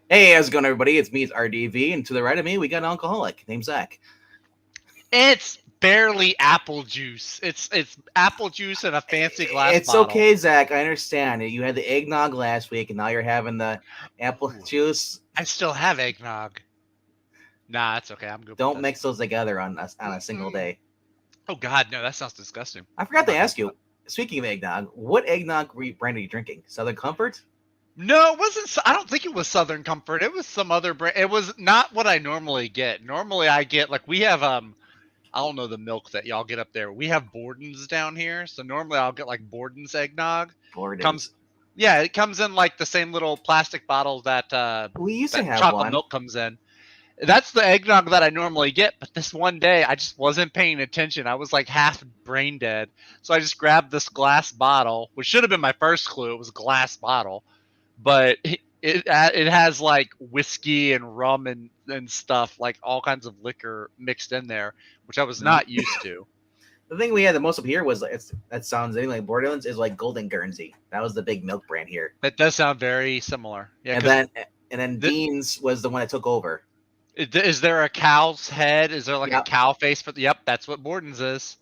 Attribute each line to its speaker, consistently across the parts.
Speaker 1: Hey, how's it going, everybody? It's me, it's RDV, and to the right of me, we got an alcoholic named Zach.
Speaker 2: It's barely apple juice. It's apple juice in a fancy glass
Speaker 1: It's
Speaker 2: bottle.
Speaker 1: okay, Zach. I understand. You had the eggnog last week, and now you're having the apple
Speaker 2: Ooh,
Speaker 1: juice.
Speaker 2: I still have eggnog. Nah, it's okay. I'm good with
Speaker 1: Don't
Speaker 2: this.
Speaker 1: mix those together on a single
Speaker 2: Mm-mm.
Speaker 1: day.
Speaker 2: Oh God, no, that sounds disgusting.
Speaker 1: I
Speaker 2: I'm
Speaker 1: forgot to
Speaker 2: not good
Speaker 1: ask
Speaker 2: with that.
Speaker 1: you. Speaking of eggnog, what eggnog brand are you drinking? Southern Comfort?
Speaker 2: No, it wasn't. I don't think it was Southern Comfort. It was some other brand. It was not what I normally get. Normally, I get like we have I don't know the milk that y'all get up there. We have Borden's down here, so normally I'll get like Borden's eggnog. Comes,
Speaker 1: Borden's.
Speaker 2: yeah, it comes in like the same little plastic bottles that
Speaker 1: We used to
Speaker 2: that
Speaker 1: have
Speaker 2: chocolate
Speaker 1: one.
Speaker 2: milk comes in. That's the eggnog that I normally get, but this one day I just wasn't paying attention. I was like half brain dead, so I just grabbed this glass bottle, which should have been my first clue. It was a glass bottle, but it has like whiskey and rum and stuff, like all kinds of liquor mixed in there, which I was
Speaker 1: No.
Speaker 2: not used to.
Speaker 1: The thing we had the most up here was that sounds anything like Borderlands is like Golden Guernsey. That was the big milk brand here,
Speaker 2: That does sound very similar. Yeah,
Speaker 1: and
Speaker 2: because
Speaker 1: then Dean's was the one that took over.
Speaker 2: is there a cow's head? Is there like a
Speaker 1: Yep.
Speaker 2: cow face for the? Yep, that's what Borden's is.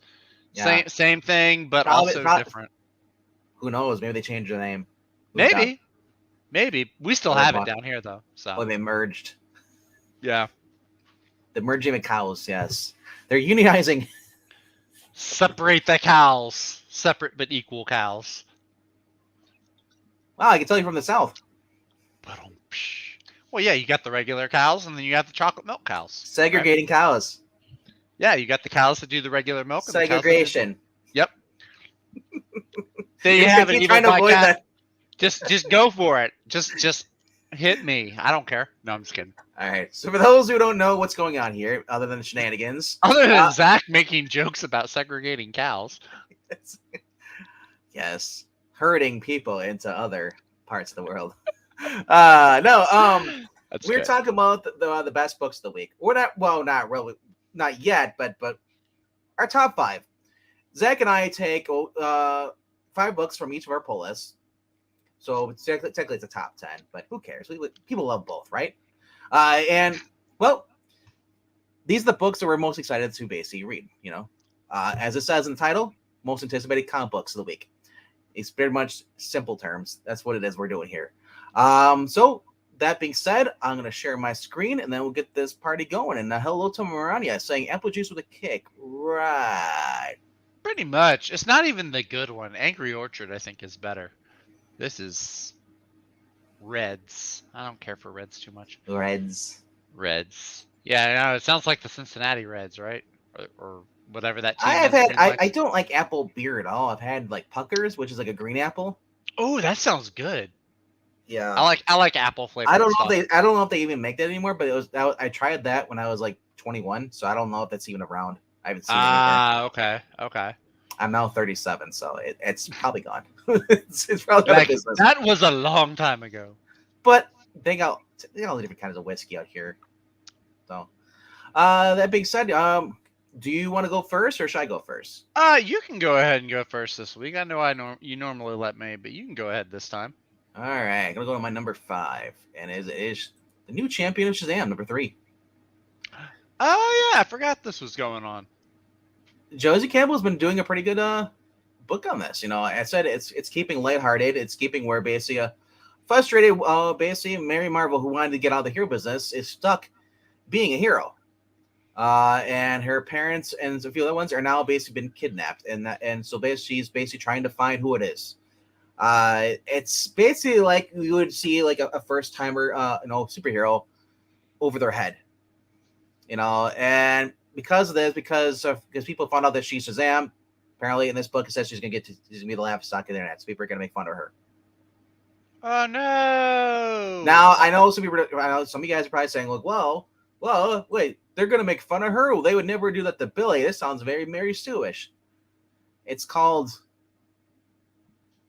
Speaker 1: Yeah.
Speaker 2: Same thing, but
Speaker 1: Probably,
Speaker 2: also
Speaker 1: probably.
Speaker 2: different.
Speaker 1: Who knows? Maybe they changed the name. Moved out.
Speaker 2: Maybe, maybe we still
Speaker 1: Or they
Speaker 2: have it
Speaker 1: bought.
Speaker 2: down here though. So
Speaker 1: Or they merged.
Speaker 2: yeah,
Speaker 1: The merging of cows. Yes, they're unionizing.
Speaker 2: separate the cows, separate but equal cows.
Speaker 1: Wow, I can tell you from the south.
Speaker 2: Well, yeah, you got the regular cows, and then you got the chocolate milk cows. Right?
Speaker 1: Segregating cows.
Speaker 2: Yeah, you got the cows that do the regular milk, and the cows that do.
Speaker 1: Segregation.
Speaker 2: Yep. There you
Speaker 1: You're gonna
Speaker 2: have it,
Speaker 1: keep
Speaker 2: evil
Speaker 1: trying to
Speaker 2: black
Speaker 1: avoid
Speaker 2: cat.
Speaker 1: that.
Speaker 2: Just go for it. Just hit me. I don't care. No, I'm just kidding.
Speaker 1: All right. So for those who don't know what's going on here, other than shenanigans,
Speaker 2: Other than Zach making jokes about segregating cows.
Speaker 1: yes, herding people into other parts of the world. No.
Speaker 2: That's
Speaker 1: We're
Speaker 2: good.
Speaker 1: talking about the best books of the week. We're not. Well, not really. Not yet. But our top five. Zach and I take 5 books from each of our pull lists. So technically it's a top 10, but who cares? People love both, right? And well, these are the books that we're most excited to basically read. As it says in the title, most anticipated comic books of the week. It's pretty much simple terms. That's what it is we're doing here. So that being said, I'm going to share my screen and then we'll get this party going. And hello to Marania saying apple juice with a kick. Right.
Speaker 2: Pretty much. It's not even the good one. Angry Orchard, I think, is better. This is Reds. I don't care for Reds too much.
Speaker 1: Reds.
Speaker 2: Reds. Yeah, I know. It sounds like the Cincinnati Reds, right? Or whatever that team
Speaker 1: I have
Speaker 2: is.
Speaker 1: had. I don't like apple beer at all. I've had like Puckers, which is like a green apple.
Speaker 2: Oh, that sounds good.
Speaker 1: Yeah.
Speaker 2: I like apple flavored
Speaker 1: I don't know
Speaker 2: stuff.
Speaker 1: if they. I don't know if they even make that anymore. But I tried that when I was like 21, so I don't know if that's even around. I haven't seen it anywhere.
Speaker 2: Okay.
Speaker 1: I'm now 37, so it's probably gone. it's probably out of business.
Speaker 2: That was a long time ago.
Speaker 1: But they got all the different kinds of whiskey out here. So, that being said, do you want to go first or should I go first?
Speaker 2: You can go ahead and go first this week. I know you normally let me, but you can go ahead this time.
Speaker 1: All right, I'm gonna go to my number 5, and it is the new champion of Shazam, number 3.
Speaker 2: Oh yeah, I forgot this was going on.
Speaker 1: Josie Campbell's been doing a pretty good book on this. I said it's keeping lighthearted. It's keeping where basically a frustrated, basically Mary Marvel, who wanted to get out of the hero business, is stuck being a hero. And her parents and a few other ones are now basically been kidnapped, and so basically she's basically trying to find who it is. It's basically like you would see like a first timer, superhero over their head, and because of this, because people found out that she's Shazam. Apparently, in this book, it says she's gonna be the laughing stock of the internet. So people are gonna make fun of her.
Speaker 2: Oh no!
Speaker 1: Now I know some of you guys are probably saying, "Look, well, wait, they're gonna make fun of her. Well, they would never do that to Billy. This sounds very Mary Sue-ish." It's called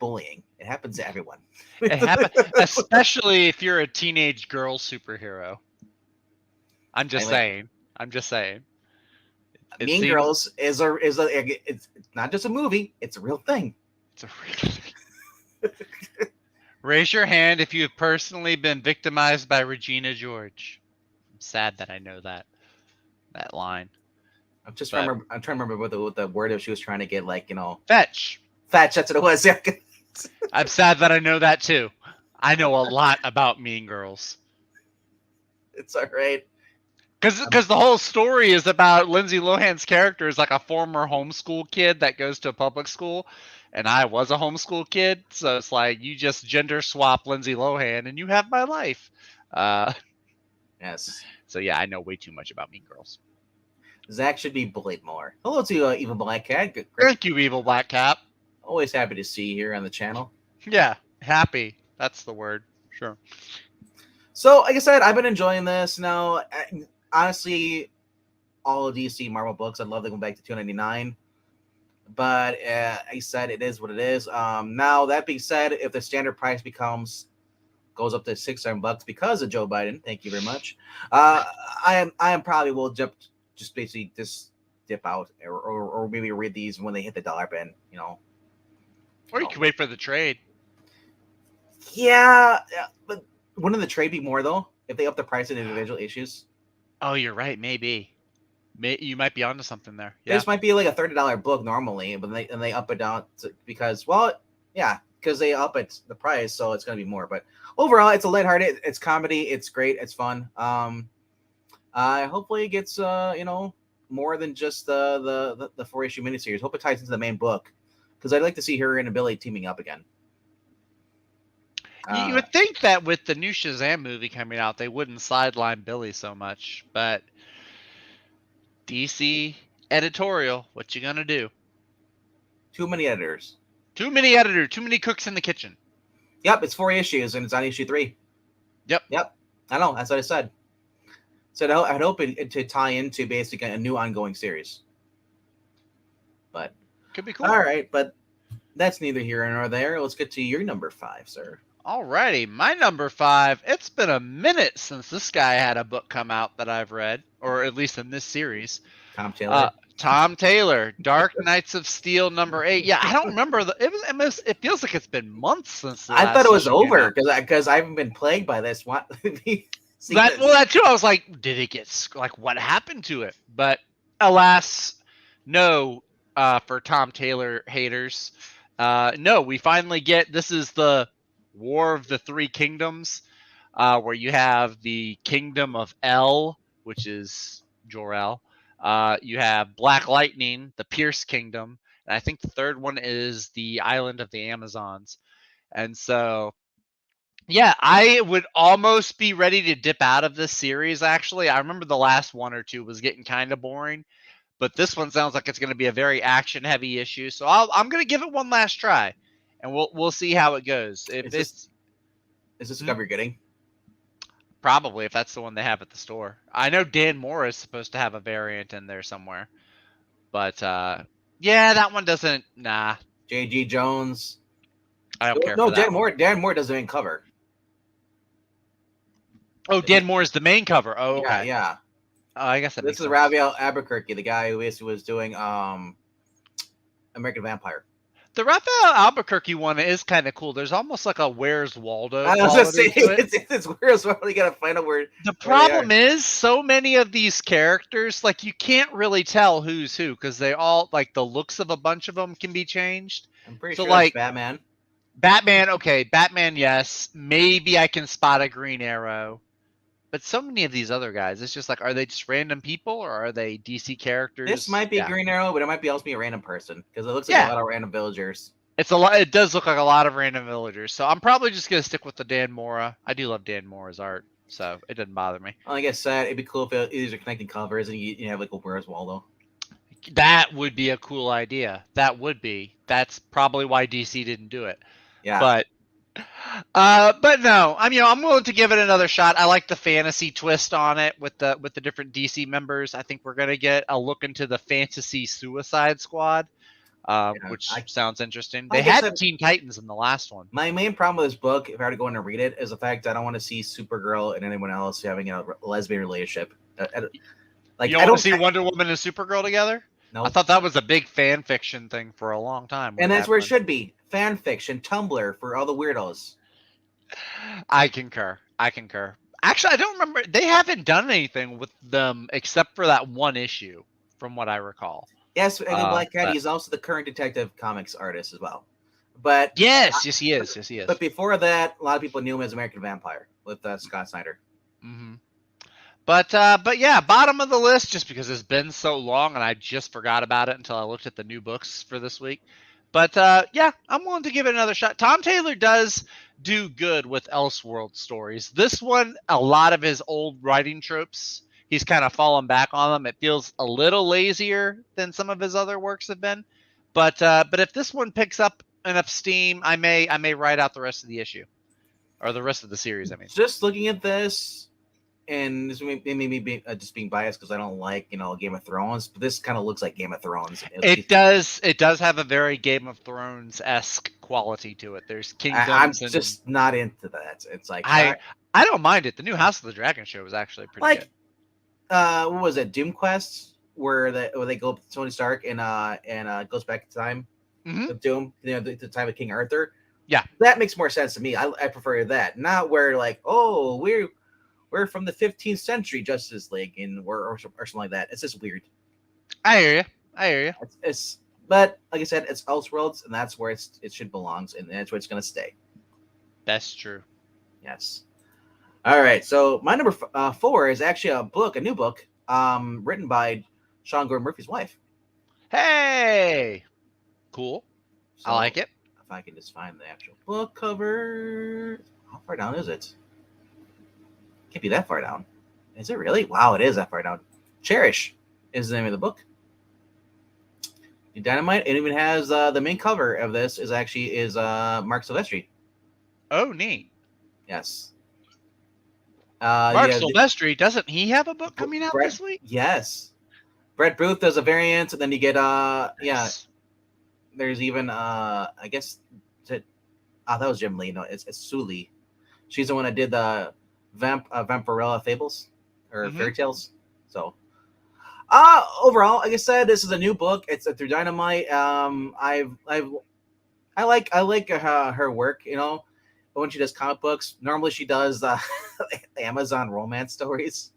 Speaker 1: bullying. It happens to everyone.
Speaker 2: It happens, especially if you're a teenage girl superhero. I'm just saying.
Speaker 1: Mean Girls is it's not just a movie; it's a real thing.
Speaker 2: It's a real thing. Raise your hand if you have personally been victimized by Regina George. I'm sad that I know that line. But
Speaker 1: I'm trying to remember what the word is she was trying to get, like,
Speaker 2: fetch.
Speaker 1: fetch. That's what it was. Yeah.
Speaker 2: I'm sad that I know that too. I know a lot about Mean Girls.
Speaker 1: It's all right.
Speaker 2: Because the whole story is about Lindsay Lohan's character is like a former homeschool kid that goes to a public school, and I was a homeschool kid, so it's like you just gender swap Lindsay Lohan and you have my life.
Speaker 1: Yes.
Speaker 2: So yeah, I know way too much about Mean Girls.
Speaker 1: Zach should be bullied more. Hello to Evil Black Cat. Great.
Speaker 2: Thank you, Evil Black Cap.
Speaker 1: Always happy to see you here on the channel.
Speaker 2: Yeah, happy. That's the word. Sure.
Speaker 1: So, like I said, I've been enjoying this. Now, honestly, all of DC Marvel books, I'd love to go back to $2.99. But I said it is what it is. Now, that being said, if the standard price goes up to $6-7 because of Joe Biden, thank you very much. I am probably will just basically dip out or maybe read these when they hit the dollar bin.
Speaker 2: Or you can wait for the trade.
Speaker 1: Yeah, but wouldn't the trade be more though if they up the price in individual issues?
Speaker 2: Oh, you're right. Maybe. You might be onto something there. Yeah.
Speaker 1: This might be like a $30 book normally, but they up it down because they up it the price, so it's gonna be more. But overall, it's a lighthearted, it's comedy, it's great, it's fun. Hopefully it gets more than just the 4-issue miniseries. Hope it ties into the main book because I'd like to see her and Billy teaming up again.
Speaker 2: You would think that with the new Shazam movie coming out, they wouldn't sideline Billy so much, but DC editorial, what you gonna do?
Speaker 1: Too many editors.
Speaker 2: Too many cooks in the kitchen.
Speaker 1: Yep, it's 4 issues and it's on issue 3.
Speaker 2: Yep.
Speaker 1: I know, that's what I said. So I'd hope it to tie into basically a new ongoing series. But
Speaker 2: could be cool.
Speaker 1: All right, but that's neither here nor there. Let's get to your number 5, sir.
Speaker 2: Alrighty, my number 5. It's been a minute since this guy had a book come out that I've read, or at least in this series.
Speaker 1: Tom Taylor.
Speaker 2: Tom Taylor, Dark Knights of Steel number 8. Yeah, I don't remember it feels like it's been months since.
Speaker 1: I thought it was over because I haven't been plagued by this. What?
Speaker 2: That too. I was like, did it get what happened to it? But alas, no. For Tom Taylor haters, no. We finally get this is the War of the Three Kingdoms, where you have the Kingdom of El, which is Jor-El. You have Black Lightning, the Pierce Kingdom, and I think the third one is the Island of the Amazons. And so, yeah, I would almost be ready to dip out of this series, actually. I remember the last one or two was getting kind of boring, but this one sounds like it's going to be a very action-heavy issue. So I'm going to give it one last try, and we'll see how it goes. Is
Speaker 1: this the cover you're getting?
Speaker 2: Probably, if that's the one they have at the store. I know Dan Moore is supposed to have a variant in there somewhere. But, yeah, that one doesn't... Nah.
Speaker 1: J.G. Jones.
Speaker 2: I don't care for that.
Speaker 1: No, Dan Moore does the main cover.
Speaker 2: Oh, Dan Moore is the main cover. Oh, okay.
Speaker 1: Yeah.
Speaker 2: Oh, I guess that
Speaker 1: this
Speaker 2: makes
Speaker 1: is
Speaker 2: sense.
Speaker 1: Raphael Albuquerque, the guy who basically was doing American Vampire.
Speaker 2: The Raphael Albuquerque one is kind of cool. There's almost like a Where's Waldo.
Speaker 1: I was gonna say it's Where's Waldo. You gotta find out where.
Speaker 2: The problem is, so many of these characters, like you can't really tell who's who because they all like the looks of a bunch of them can be changed.
Speaker 1: I'm pretty sure like Batman.
Speaker 2: Okay, Batman, yes. Maybe I can spot a Green Arrow. But so many of these other guys, it's just like, are they just random people or are they DC characters?
Speaker 1: This might be Green Arrow, but it might also be a random person because it looks like a lot of random villagers.
Speaker 2: It's a lot. It does look like a lot of random villagers. So I'm probably just gonna stick with the Dan Mora. I do love Dan Mora's art, so it doesn't bother me.
Speaker 1: Like I said, it'd be cool if these are connecting covers and you have like a Where's Waldo.
Speaker 2: That would be a cool idea. That would be. That's probably why DC didn't do it.
Speaker 1: Yeah.
Speaker 2: But no, I'm willing to give it another shot. I like the fantasy twist on it with the different DC members. I think we're gonna get a look into the fantasy Suicide Squad, which sounds interesting. They had Teen Titans in the last one.
Speaker 1: My main problem with this book, if I were to go in and read it, is the fact that I don't want to see Supergirl and anyone else having a lesbian relationship.
Speaker 2: Like you don't want to see Wonder Woman and Supergirl together?
Speaker 1: No,
Speaker 2: I thought that was a big fan fiction thing for a long time.
Speaker 1: And that's where it should be. Fan fiction, Tumblr for all the weirdos.
Speaker 2: I concur. I concur. Actually, I don't remember. They haven't done anything with them except for that one issue, from what I recall.
Speaker 1: Yes, and Black Cat.
Speaker 2: But
Speaker 1: He's also the current Detective Comics artist as well. But
Speaker 2: yes, he is. Yes, he is.
Speaker 1: but before that, a lot of people knew him as American Vampire with Scott Snyder.
Speaker 2: hmm But yeah, bottom of the list just because it's been so long and I just forgot about it until I looked at the new books for this week. But yeah, I'm willing to give it another shot. Tom Taylor does do good with Elseworld stories. This one, a lot of his old writing tropes, he's kind of fallen back on them. It feels a little lazier than some of his other works have been. But if this one picks up enough steam, I may write out the rest of the issue or the rest of the series. I mean,
Speaker 1: Just looking at this, and this may me be just being biased because I don't like Game of Thrones, but this kind of looks like Game of Thrones.
Speaker 2: it does. It does have a very Game of Thrones-esque quality to it. There's
Speaker 1: I'm
Speaker 2: kingdoms, and
Speaker 1: just not into that. It's like
Speaker 2: I don't mind it. The new House of the Dragon show was actually pretty
Speaker 1: like
Speaker 2: good.
Speaker 1: what was it, Doom Quest, where they go up to Tony Stark and goes back in time
Speaker 2: hmm
Speaker 1: with Doom, the time of King Arthur.
Speaker 2: Yeah.
Speaker 1: That makes more sense to me. I prefer that, not where like, oh, we're from the 15th century Justice League or something like that. It's just weird.
Speaker 2: I hear you. I hear you.
Speaker 1: It's but like I said, it's Elseworlds, and that's where it should belong, and that's where it's gonna stay.
Speaker 2: That's true.
Speaker 1: Yes. All right. So my number 4 is actually a new book, written by Sean Gordon Murphy's wife.
Speaker 2: Hey, cool.
Speaker 1: So
Speaker 2: I like it.
Speaker 1: if I can just find the actual book cover, how far down is it? Can't be that far down. Is it really? Wow, it is that far down. Cherish is the name of the book. Dynamite. It even has the main cover of this is Mark Silvestri.
Speaker 2: Oh, neat.
Speaker 1: Yes.
Speaker 2: Mark Silvestri, doesn't he have a book coming out this week?
Speaker 1: Yes. Brett Booth does a variant, and then you get
Speaker 2: Nice.
Speaker 1: There's even I guess that was Jim Lee. No, it's Sue Lee. She's the one that did the Vampirella Fables or Fairy Tales. So overall, like I said, this is a new book. It's through Dynamite. I like her work. When she does comic books, normally she does Amazon romance stories.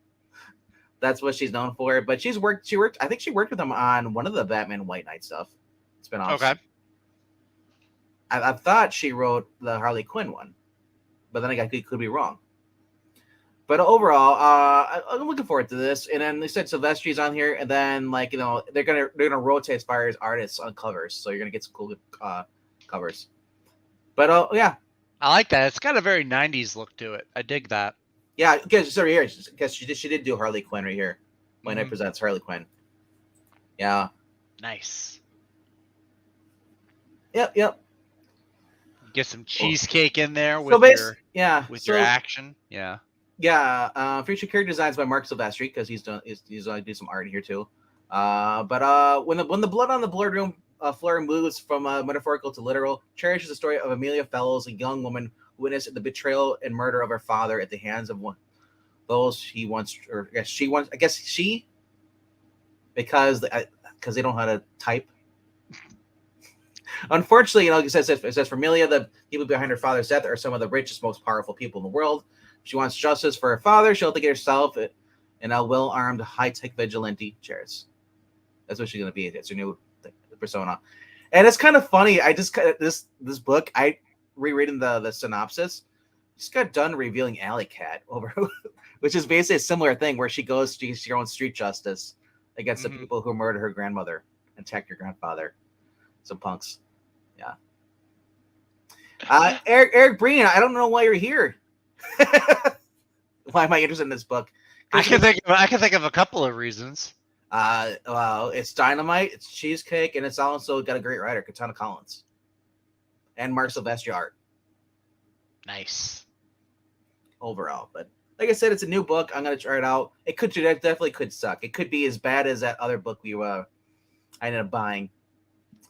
Speaker 1: That's what she's known for. But she worked. I think she worked with them on one of the Batman White Knight stuff. Spinoffs.
Speaker 2: Okay.
Speaker 1: I thought she wrote the Harley Quinn one, but then I could be wrong. But overall, I'm looking forward to this. And then they said Silvestri's on here, and then they're gonna rotate as far as artists on covers, so you're gonna get some cool covers. But yeah,
Speaker 2: I like that. It's got a very '90s look to it. I dig that.
Speaker 1: yeah. Because here, because she did do Harley Quinn right here when it presents Harley Quinn. Yeah.
Speaker 2: Nice.
Speaker 1: Yep.
Speaker 2: Get some cheesecake in there with your action. Yeah.
Speaker 1: Yeah. Future character designs by Mark Silvestri because he's do some art here too. But when the blood on the boardroom floor moves from metaphorical to literal, Cherish is the story of Amelia Fellows, a young woman who witnessed the betrayal and murder of her father at the hands of those because they don't know how to type. Unfortunately, it says for Amelia, the people behind her father's death are some of the richest, most powerful people in the world. She wants justice for her father. She'll take it herself and a well-armed, high-tech vigilante. Cheers. That's what she's gonna be. It's her new persona, and it's kind of funny. I just this book. I rereading the synopsis. Just got done revealing Alley Cat over, which is basically a similar thing where she goes to her own street justice against the people who murdered her grandmother and attacked her grandfather. Some punks. Yeah. Eric Breen, I don't know why you're here. Why am I interested in this book?
Speaker 2: I can think of a couple of reasons.
Speaker 1: Well, it's Dynamite, it's cheesecake, and it's also got a great writer, Katana Collins, and Mark Silvestri art.
Speaker 2: Nice.
Speaker 1: Overall, but like I said, it's a new book. I'm gonna try it out. It definitely could suck. It could be as bad as that other book I ended up buying.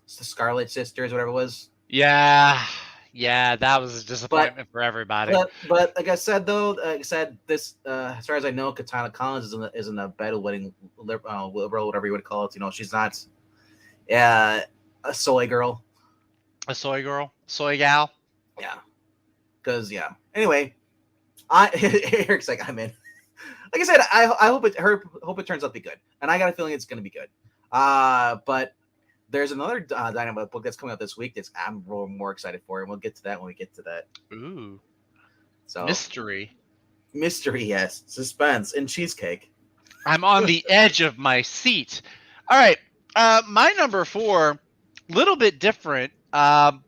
Speaker 1: It's the Scarlet Sisters, whatever it was.
Speaker 2: Yeah, that was a disappointment for everybody.
Speaker 1: But like I said, though, this as far as I know, Katana Collins isn't a battle-winning liberal, whatever you would call it. She's not, a soy girl.
Speaker 2: A soy girl, soy gal.
Speaker 1: Yeah. Because yeah. Anyway, Eric's like, I'm in. Like I said, I hope it turns out to be good, and I got a feeling it's going to be good. But there's another Dynamite book that's coming out this week that I'm more excited for, and we'll get to that when we get to that.
Speaker 2: Ooh,
Speaker 1: so
Speaker 2: mystery,
Speaker 1: yes, suspense, and cheesecake.
Speaker 2: I'm on the edge of my seat. All right, my number 4, little bit different, but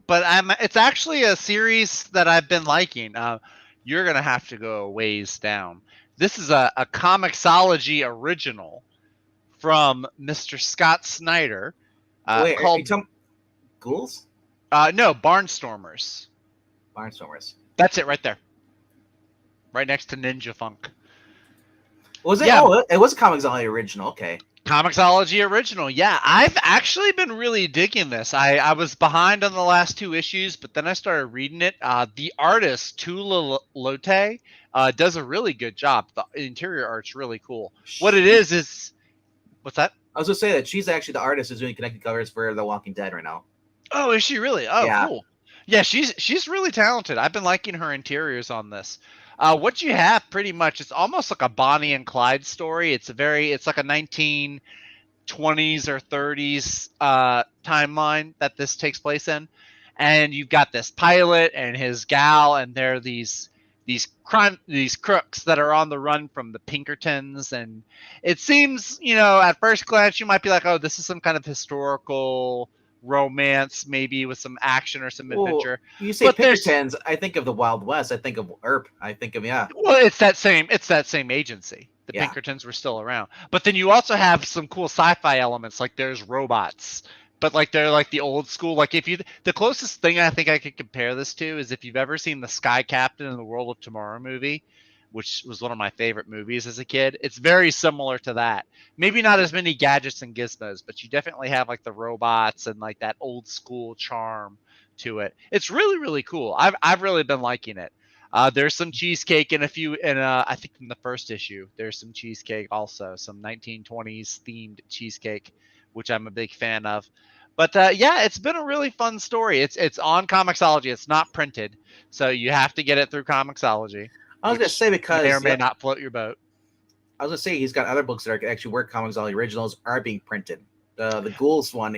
Speaker 2: it's actually a series that I've been liking. You're gonna have to go a ways down. This is a Comixology original from Mr. Scott Snyder.
Speaker 1: Wait,
Speaker 2: called
Speaker 1: are you talking Ghouls?
Speaker 2: No, Barnstormers.
Speaker 1: Barnstormers.
Speaker 2: That's it right there. Right next to Ninja Funk.
Speaker 1: Was it?
Speaker 2: Yeah.
Speaker 1: Oh, it was a Comixology original. Okay.
Speaker 2: Comixology original. Yeah, I've actually been really digging this. I was behind on the last 2 issues, but then I started reading it. The artist, Tula Lote, does a really good job. The interior art's really cool. What it is... What's that?
Speaker 1: I was going to say that she's actually the artist who's doing connected covers for The Walking Dead right now.
Speaker 2: Oh, is she really? Oh,
Speaker 1: yeah.
Speaker 2: Cool. Yeah, she's really talented. I've been liking her interiors on this. What you have pretty much, it's almost like a Bonnie and Clyde story. It's like a 1920s or 30s timeline that this takes place in. And you've got this pilot and his gal, and they're these crooks that are on the run from the Pinkertons. And it seems, at first glance, you might be like, oh, this is some kind of historical romance, maybe with some action or some adventure.
Speaker 1: You say Pinkertons, I think of the Wild West. I think of Earp. I think of Well,
Speaker 2: it's that same agency. The Pinkertons were still around. But then you also have some cool sci-fi elements, like there's robots. But like they're like the old school. Like the closest thing I think I could compare this to is if you've ever seen the Sky Captain in the World of Tomorrow movie, which was one of my favorite movies as a kid. It's very similar to that. Maybe not as many gadgets and gizmos, but you definitely have like the robots and like that old school charm to it. It's really, really cool. I've really been liking it. There's some cheesecake in I think in the first issue, there's some cheesecake also, some 1920s themed cheesecake, which I'm a big fan of. But yeah, it's been a really fun story. It's on Comixology. It's not printed, so you have to get it through Comixology.
Speaker 1: I was going to say because
Speaker 2: may or may not float your boat.
Speaker 1: I was going to say he's got other books that are actually where Comixology originals are being printed. The Ghouls one,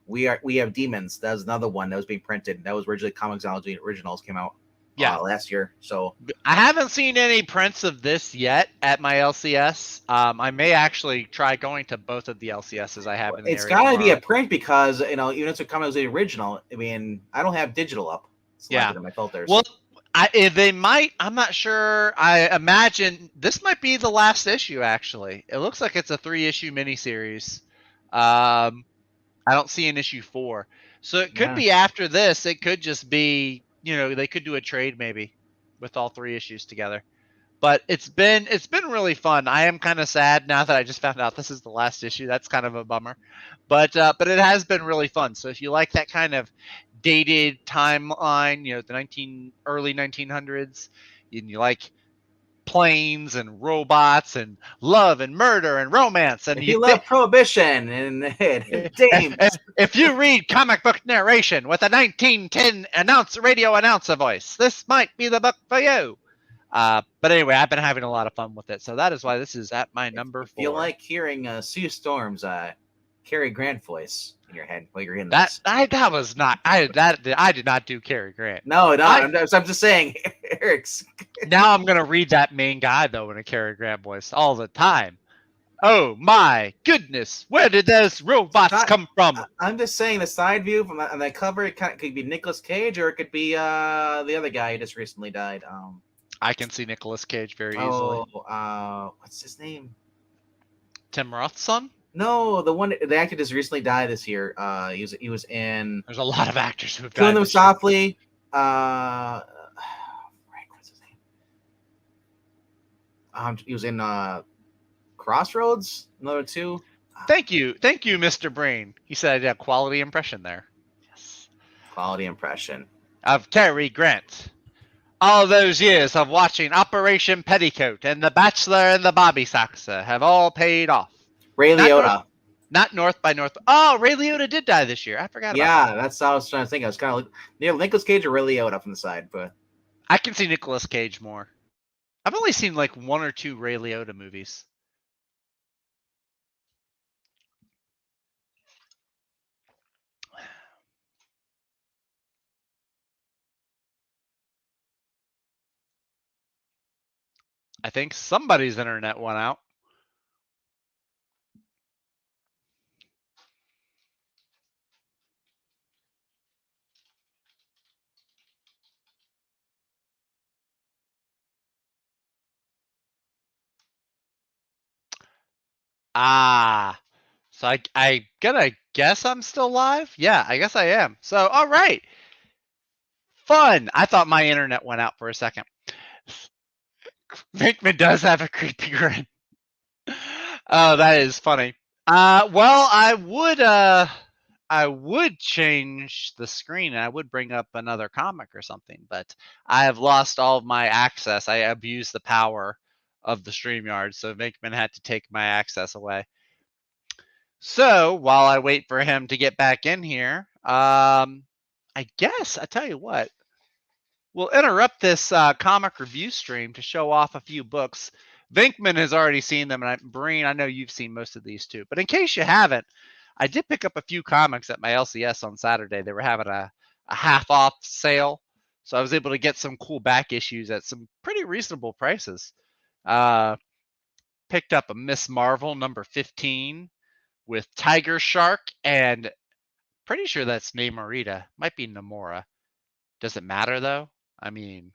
Speaker 1: we have Demons. That was another one that was being printed. That was originally Comixology originals came out last year. So
Speaker 2: I haven't seen any prints of this yet at my LCS. I may actually try going to both of the LCSs I have in the area.
Speaker 1: It's got to be a print because even if it's a Comixology original, I mean, I don't have digital up. In my filters.
Speaker 2: Well, they might. I'm not sure. I imagine this might be the last issue. Actually, it looks like it's a 3-issue miniseries. I don't see an issue 4, so it could be after this. It could just be, they could do a trade maybe with all 3 issues together. But it's been really fun. I am kind of sad now that I just found out this is the last issue. That's kind of a bummer, but it has been really fun. So if you like that kind of dated timeline, the early 1900s, and you like planes and robots and love and murder and romance, and
Speaker 1: you love Prohibition and dames.
Speaker 2: If you read comic book narration with a 1910 radio announcer voice, this might be the book for you. But anyway, I've been having a lot of fun with it, so that is why this is at my number 4.
Speaker 1: If you like hearing Sue Storm's Cary Grant voice in your head while you're in
Speaker 2: this. I did not do Cary Grant.
Speaker 1: No, I'm just saying, Eric's.
Speaker 2: Now I'm gonna read that main guy though in a Cary Grant voice all the time. Oh my goodness, where did those robots come from?
Speaker 1: I'm just saying the side view from on that cover, it could be Nicolas Cage or it could be the other guy who just recently died.
Speaker 2: I can see Nicolas Cage very easily.
Speaker 1: What's his name?
Speaker 2: Tim Roth's son?
Speaker 1: No, the actor just recently died this year. He was in.
Speaker 2: There's a lot of actors who have died.
Speaker 1: Killing Them Softly. Frank, what's his name? He was in Crossroads. Another 2.
Speaker 2: Thank you, Mr. Brain. He said I did a quality impression there. Yes.
Speaker 1: Quality impression
Speaker 2: of Cary Grant. All those years of watching Operation Petticoat and The Bachelor and the Bobby Soxer have all paid off.
Speaker 1: Ray Liotta.
Speaker 2: Not North by North. Oh, Ray Liotta did die this year. I forgot about that.
Speaker 1: Yeah, that's how I was trying to think. I was kind of near Nicolas Cage or Ray Liotta from the side, but
Speaker 2: I can see Nicolas Cage more. I've only seen like 1 or 2 Ray Liotta movies. I think somebody's internet went out. Ah, so I gonna guess I'm still live. Yeah, I guess I am. So all right, fun. I thought my internet went out for a second. Vinkman does have a creepy grin. Oh, that is funny. Well, I would change the screen and I would bring up another comic or something, but I have lost all of my access. I abused the power of the StreamYard, so Vinkman had to take my access away. So while I wait for him to get back in here, I guess I tell you what, we'll interrupt this comic review stream to show off a few books. Vinkman has already seen them, and Breen, I know you've seen most of these too. But in case you haven't, I did pick up a few comics at my LCS on Saturday. They were having a half off sale, so I was able to get some cool back issues at some pretty reasonable prices. Picked up a Miss Marvel number 15 with Tiger Shark, and pretty sure that's Namorita. Might be Namora. Does it matter though? I mean,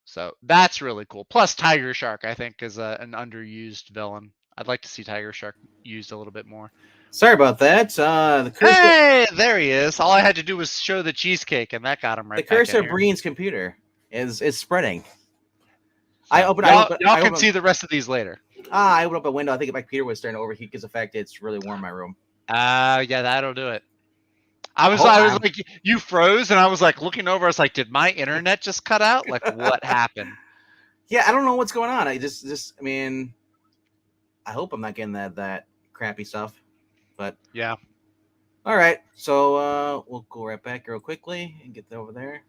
Speaker 2: so that's really cool. Plus, Tiger Shark, I think, is an underused villain. I'd like to see Tiger Shark used a little bit more.
Speaker 1: sorry about that. The cursor,
Speaker 2: Hey, there he is. All I had to do was show the cheesecake, and that got him right
Speaker 1: the
Speaker 2: back
Speaker 1: cursor
Speaker 2: in
Speaker 1: of
Speaker 2: here.
Speaker 1: Breen's computer is spreading.
Speaker 2: So,
Speaker 1: I
Speaker 2: y'all can see the rest of these later.
Speaker 1: I opened up a window. I think my computer was starting to overheat because of the fact it's really warm in my room.
Speaker 2: Yeah, that'll do it. I was like, you froze, and I was like looking over. I was like, did my internet just cut out? Like, what happened?
Speaker 1: Yeah, I don't know what's going on. I mean, I hope I'm not getting that crappy stuff. But
Speaker 2: yeah.
Speaker 1: All right, so we'll go right back real quickly and get over there.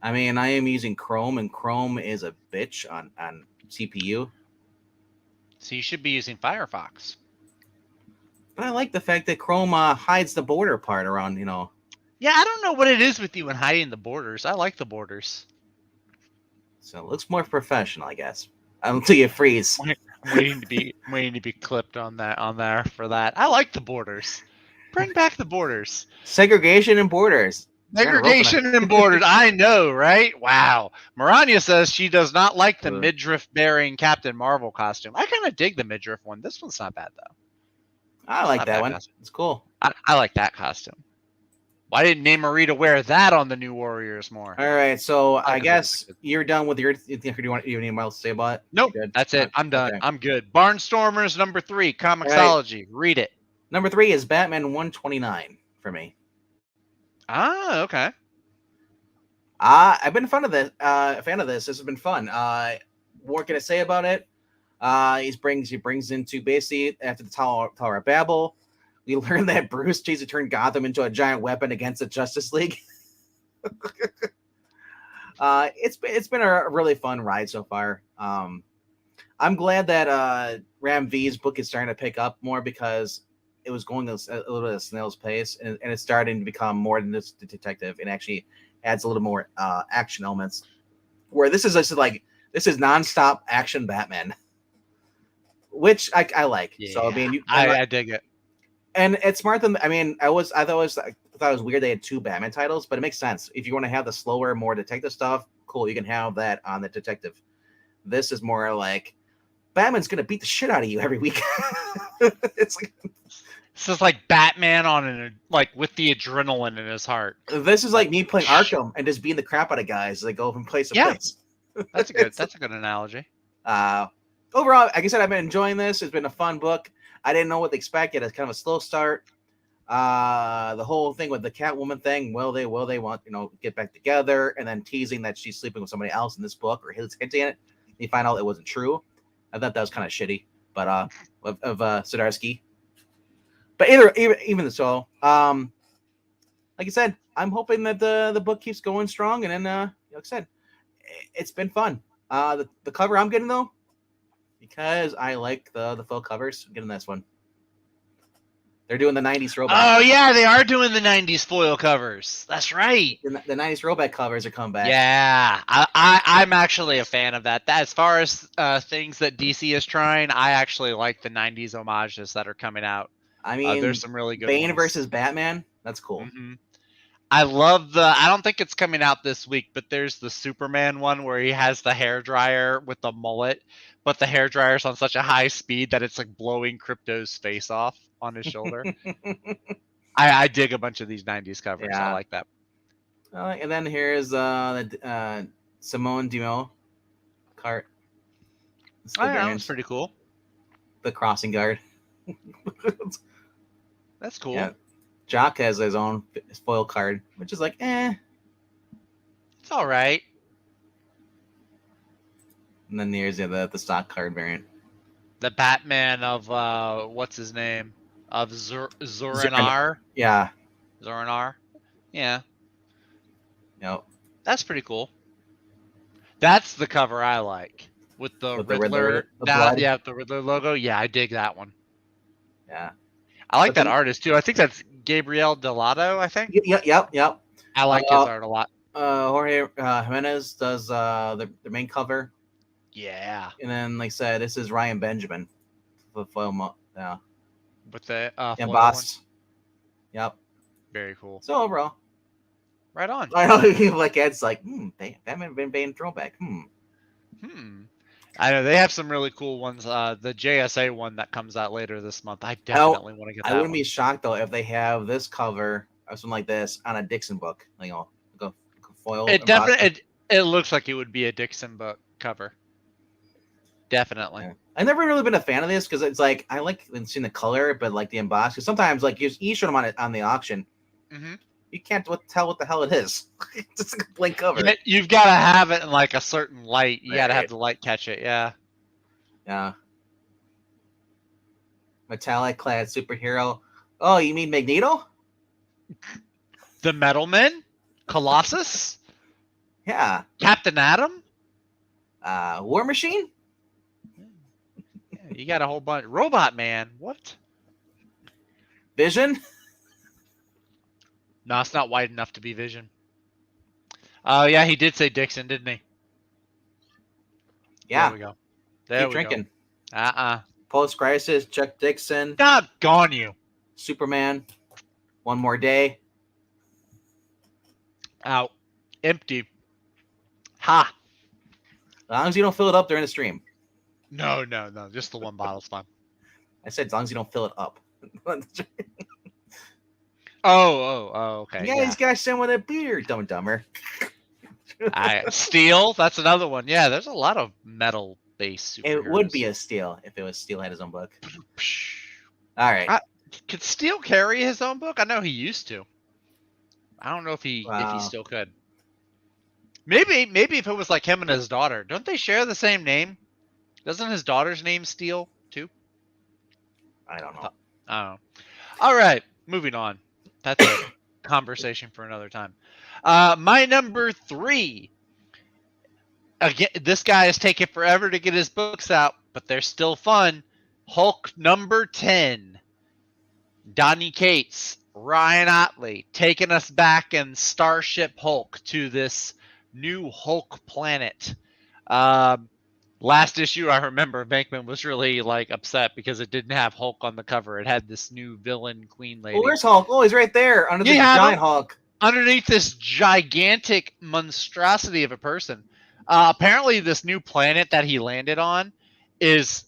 Speaker 1: I mean, I am using Chrome, and Chrome is a bitch on CPU.
Speaker 2: So you should be using Firefox.
Speaker 1: But I like the fact that Chrome hides the border part around,
Speaker 2: Yeah, I don't know what it is with you and hiding the borders. I like the borders.
Speaker 1: So it looks more professional, I guess. Until you freeze.
Speaker 2: I'm waiting to be clipped on there for that. I like the borders. Bring back the borders.
Speaker 1: Segregation and borders.
Speaker 2: Segregation and borders. I know, right? Wow. Maranya says she does not like the midriff-bearing Captain Marvel costume. I kind of dig the midriff one. This one's not bad, though.
Speaker 1: I like that one. Costume. It's cool.
Speaker 2: I like that costume. Why didn't Namorita wear that on the New Warriors more?
Speaker 1: All right, so I guess you're done with your. Do you have anything else to say about it?
Speaker 2: Nope, that's it. I'm done. Okay. I'm good. Barnstormers number 3, Comixology. Right. Read it.
Speaker 1: Number 3 is Batman 129 for me.
Speaker 2: Ah, okay.
Speaker 1: I've been a fan of this. This has been fun. What can I say about it? He brings into basically after the Tower of Babel. We learned that Bruce Caesar turned Gotham into a giant weapon against the Justice League. It's been a really fun ride so far. I'm glad that Ram V's book is starting to pick up more because it was going a little bit of snail's pace, and it's starting to become more than just the detective. It actually adds a little more action elements. Where this is nonstop action Batman, which I like. Yeah, so I mean,
Speaker 2: I dig it.
Speaker 1: And it's smart than I thought it was weird they had 2 Batman titles, but it makes sense. If you want to have the slower, more detective stuff, cool, you can have that on the detective. This is more like Batman's gonna beat the shit out of you every week. It's like
Speaker 2: this is like Batman with the adrenaline in his heart.
Speaker 1: This is like me playing Arkham and just beating the crap out of guys as they go from place to place.
Speaker 2: That's a good analogy.
Speaker 1: Overall, like I said, I've been enjoying this. It's been a fun book. I didn't know what to expect. It has kind of a slow start. The whole thing with the Catwoman thing, will they want, get back together, and then teasing that she's sleeping with somebody else in this book or hinting at it. You find out it wasn't true. I thought that was kind of shitty. but of Zdarsky. But even so, like I said, I'm hoping that the book keeps going strong, and then like I said, it's been fun. The cover I'm getting though, because I like the full covers. I'm getting this one. They're doing the '90s throwback.
Speaker 2: Oh yeah, they are doing the '90s foil covers. That's right.
Speaker 1: The '90s throwback covers are coming back.
Speaker 2: Yeah, I'm actually a fan of that. As far as things that DC is trying, I actually like the '90s homages that are coming out.
Speaker 1: I mean,
Speaker 2: there's some really good
Speaker 1: Bane
Speaker 2: ones.
Speaker 1: versus Batman. That's cool.
Speaker 2: Mm-hmm. I love I don't think it's coming out this week, but there's the Superman one where he has the hairdryer with the mullet, but the hairdryer's on such a high speed that it's like blowing Crypto's face off on his shoulder. I dig a bunch of these '90s covers.
Speaker 1: Yeah.
Speaker 2: I like that.
Speaker 1: And then here's Simone Dumont cart.
Speaker 2: Oh, yeah, that was pretty cool.
Speaker 1: The crossing guard.
Speaker 2: That's cool.
Speaker 1: Yeah. Jock has his own foil card, which is like,
Speaker 2: It's all right.
Speaker 1: And then here's the stock card variant.
Speaker 2: The Batman of what's his name? Of Zorinar.
Speaker 1: Yeah.
Speaker 2: Zorinar. Yeah.
Speaker 1: Yep.
Speaker 2: That's pretty cool. That's the cover I like. With the Riddler. Yeah, the Riddler logo. Yeah, I dig that one.
Speaker 1: Yeah.
Speaker 2: I like that artist too. I think that's Gabriel Delato, I think.
Speaker 1: Yep.
Speaker 2: I like his art a lot.
Speaker 1: Jorge Jimenez does the main cover.
Speaker 2: Yeah.
Speaker 1: And then, like I said, this is Ryan Benjamin. The foil, yeah.
Speaker 2: With the
Speaker 1: embossed. Yep.
Speaker 2: Very cool.
Speaker 1: So overall,
Speaker 2: right on.
Speaker 1: I know, like Ed's like, Batman been Bane throwback.
Speaker 2: I know they have some really cool ones. The JSA one that comes out later this month. I definitely want to get that.
Speaker 1: I wouldn't be shocked though if they have this cover or something like this on a Dixon book. Like, a foil.
Speaker 2: It definitely it looks like it would be a Dixon book cover. Definitely.
Speaker 1: Yeah. I've never really been a fan of this because it's like I like seeing the color, but like the embossed. Because sometimes like you show them on the auction, you can't tell what the hell it is. It's just like a blank cover.
Speaker 2: You've got to have it in like a certain light. You got to have the light catch it. Yeah.
Speaker 1: Yeah. Metallic clad superhero. Oh, you mean Magneto?
Speaker 2: The Metalman? Colossus?
Speaker 1: Yeah.
Speaker 2: Captain Atom?
Speaker 1: War Machine?
Speaker 2: Yeah, you got a whole bunch. Robot Man. What?
Speaker 1: Vision?
Speaker 2: No, it's not wide enough to be Vision. Oh, yeah, he did say Dixon, didn't he?
Speaker 1: Yeah.
Speaker 2: There we go.
Speaker 1: Keep drinking.
Speaker 2: Go.
Speaker 1: Post-Crisis, Chuck Dixon.
Speaker 2: Doggone you.
Speaker 1: Superman. One More Day.
Speaker 2: Out. Empty. Ha.
Speaker 1: As long as you don't fill it up during the stream.
Speaker 2: No. Just the one bottle's fine.
Speaker 1: I said as long as you don't fill it up.
Speaker 2: Okay.
Speaker 1: Yeah, these guys sent with a beer, Dumb and Dumber.
Speaker 2: Steel, that's another one. Yeah, there's a lot of metal-based superheroes.
Speaker 1: It would be a Steel if it was Steel had his own book. All right.
Speaker 2: Could Steel carry his own book? I know he used to. I don't know if he still could. Maybe if it was like him and his daughter. Don't they share the same name? Doesn't his daughter's name Steel too?
Speaker 1: I don't know.
Speaker 2: All right, moving on. That's a conversation for another time. My number 3. Again, this guy is taking forever to get his books out, but they're still fun. Hulk number 10. Donny Cates, Ryan Otley, taking us back in Starship Hulk to this new Hulk planet. Last issue, I remember Bankman was really like upset because it didn't have Hulk on the cover. It had this new villain queen lady.
Speaker 1: Oh, where's Hulk? Oh, he's right there under the giant Hulk.
Speaker 2: Underneath this gigantic monstrosity of a person. Apparently, this new planet that he landed on is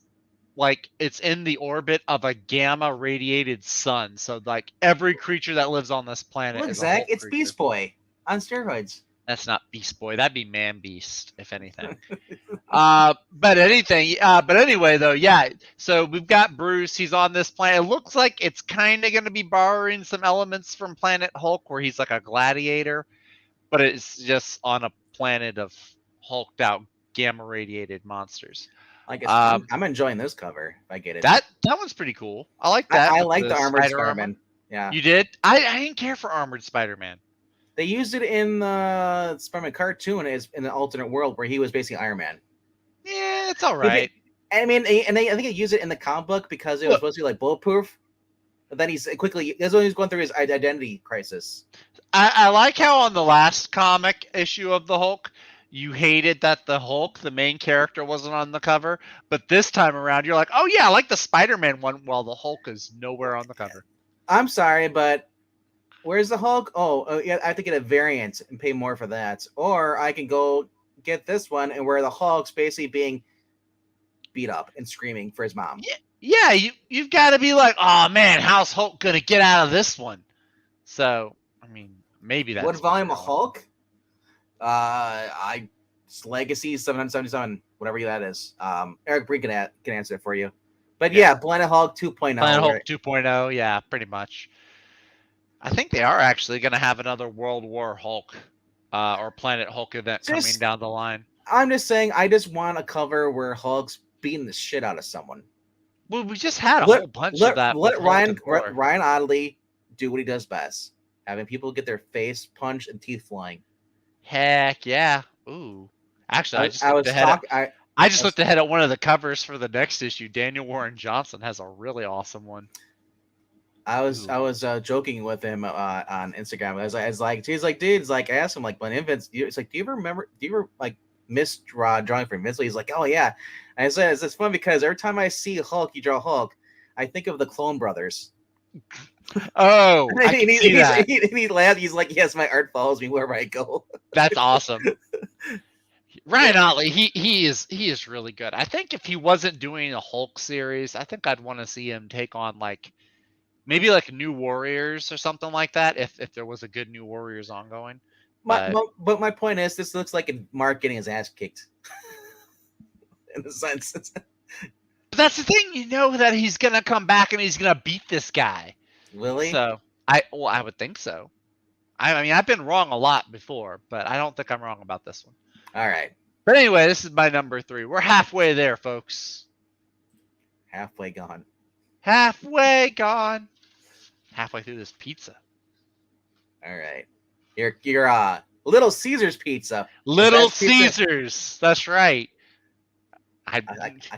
Speaker 2: like it's in the orbit of a gamma radiated sun. So like every creature that lives on this planet
Speaker 1: Look,
Speaker 2: is
Speaker 1: Zach,
Speaker 2: a Hulk
Speaker 1: it's
Speaker 2: creature.
Speaker 1: Beast Boy on steroids.
Speaker 2: That's not Beast Boy. That'd be Man Beast, if anything. But anyway, though, yeah. So we've got Bruce. He's on this planet. It looks like it's kind of going to be borrowing some elements from Planet Hulk, where he's like a gladiator, but it's just on a planet of hulked out, gamma radiated monsters.
Speaker 1: I guess
Speaker 2: Um,
Speaker 1: I'm enjoying this cover. If I get it,
Speaker 2: that one's pretty cool. I like that
Speaker 1: I
Speaker 2: with
Speaker 1: like
Speaker 2: the
Speaker 1: the armored
Speaker 2: spider armor.
Speaker 1: Spider-Man. Yeah,
Speaker 2: You did? I didn't care for armored Spider-Man.
Speaker 1: they used it in the Spider-Man cartoon as in an alternate world where he was basically Iron Man.
Speaker 2: Yeah, it's all
Speaker 1: Maybe,
Speaker 2: right.
Speaker 1: I mean, I think they used it in the comic book because it was
Speaker 2: Look,
Speaker 1: supposed to be like bulletproof. But then he's quickly. That's when he's going through his identity crisis.
Speaker 2: I like how on the last comic issue of the Hulk, you hated that the Hulk, the main character, wasn't on the cover, but this time around, you're like, oh yeah, I like the Spider-Man one, while the Hulk is nowhere on the cover.
Speaker 1: I'm sorry, but where's the Hulk? Oh, yeah, I have to get a variant and pay more for that, or I can go get this one and where the Hulk's basically being beat up and screaming for his mom.
Speaker 2: Yeah, you've got to be like, oh man, how's Hulk gonna get out of this one? So, I mean, maybe that's
Speaker 1: What volume of
Speaker 2: going on.
Speaker 1: Hulk? I Legacy 777, whatever that is. Eric Brink can answer it for you. But yeah, Planet Hulk 2.0.
Speaker 2: Planet Hulk 2.0, yeah, pretty much. I think they are actually going to have another World War Hulk or Planet Hulk event coming down the line.
Speaker 1: I'm just saying, I just want a cover where Hulk's beating the shit out of someone.
Speaker 2: Well, we just had a whole bunch of that.
Speaker 1: Let Ryan Otley do what he does best, having people get their face punched and teeth flying.
Speaker 2: Heck yeah! Ooh, actually, I just looked ahead at one of the covers for the next issue. Daniel Warren Johnson has a really awesome one.
Speaker 1: I was joking with him on Instagram. I was like, he's like, dude, it's like, I asked him like, when infants, it's like, do you ever like miss drawing from Minsley? He's like, oh yeah. And I said, it's fun because every time I see Hulk, you draw Hulk, I think of the Clone Brothers.
Speaker 2: Oh, I can see that.
Speaker 1: He laughed. He's like, yes, my art follows me wherever I go.
Speaker 2: That's awesome. Ryan Otley, he is really good. I think if he wasn't doing a Hulk series, I think I'd want to see him take on like maybe like New Warriors or something like that. If there was a good New Warriors ongoing.
Speaker 1: But my point is, this looks like Mark getting his ass kicked. In a sense.
Speaker 2: But that's the thing, you know that he's gonna come back and he's gonna beat this guy.
Speaker 1: Will he?
Speaker 2: So I would think so. I mean, I've been wrong a lot before, but I don't think I'm wrong about this one.
Speaker 1: All right.
Speaker 2: But anyway, this is my number 3. We're halfway there, folks.
Speaker 1: Halfway gone.
Speaker 2: Halfway gone. Halfway through this pizza.
Speaker 1: All right. Your Little Caesars pizza.
Speaker 2: Little Caesars. Pizza. That's right. I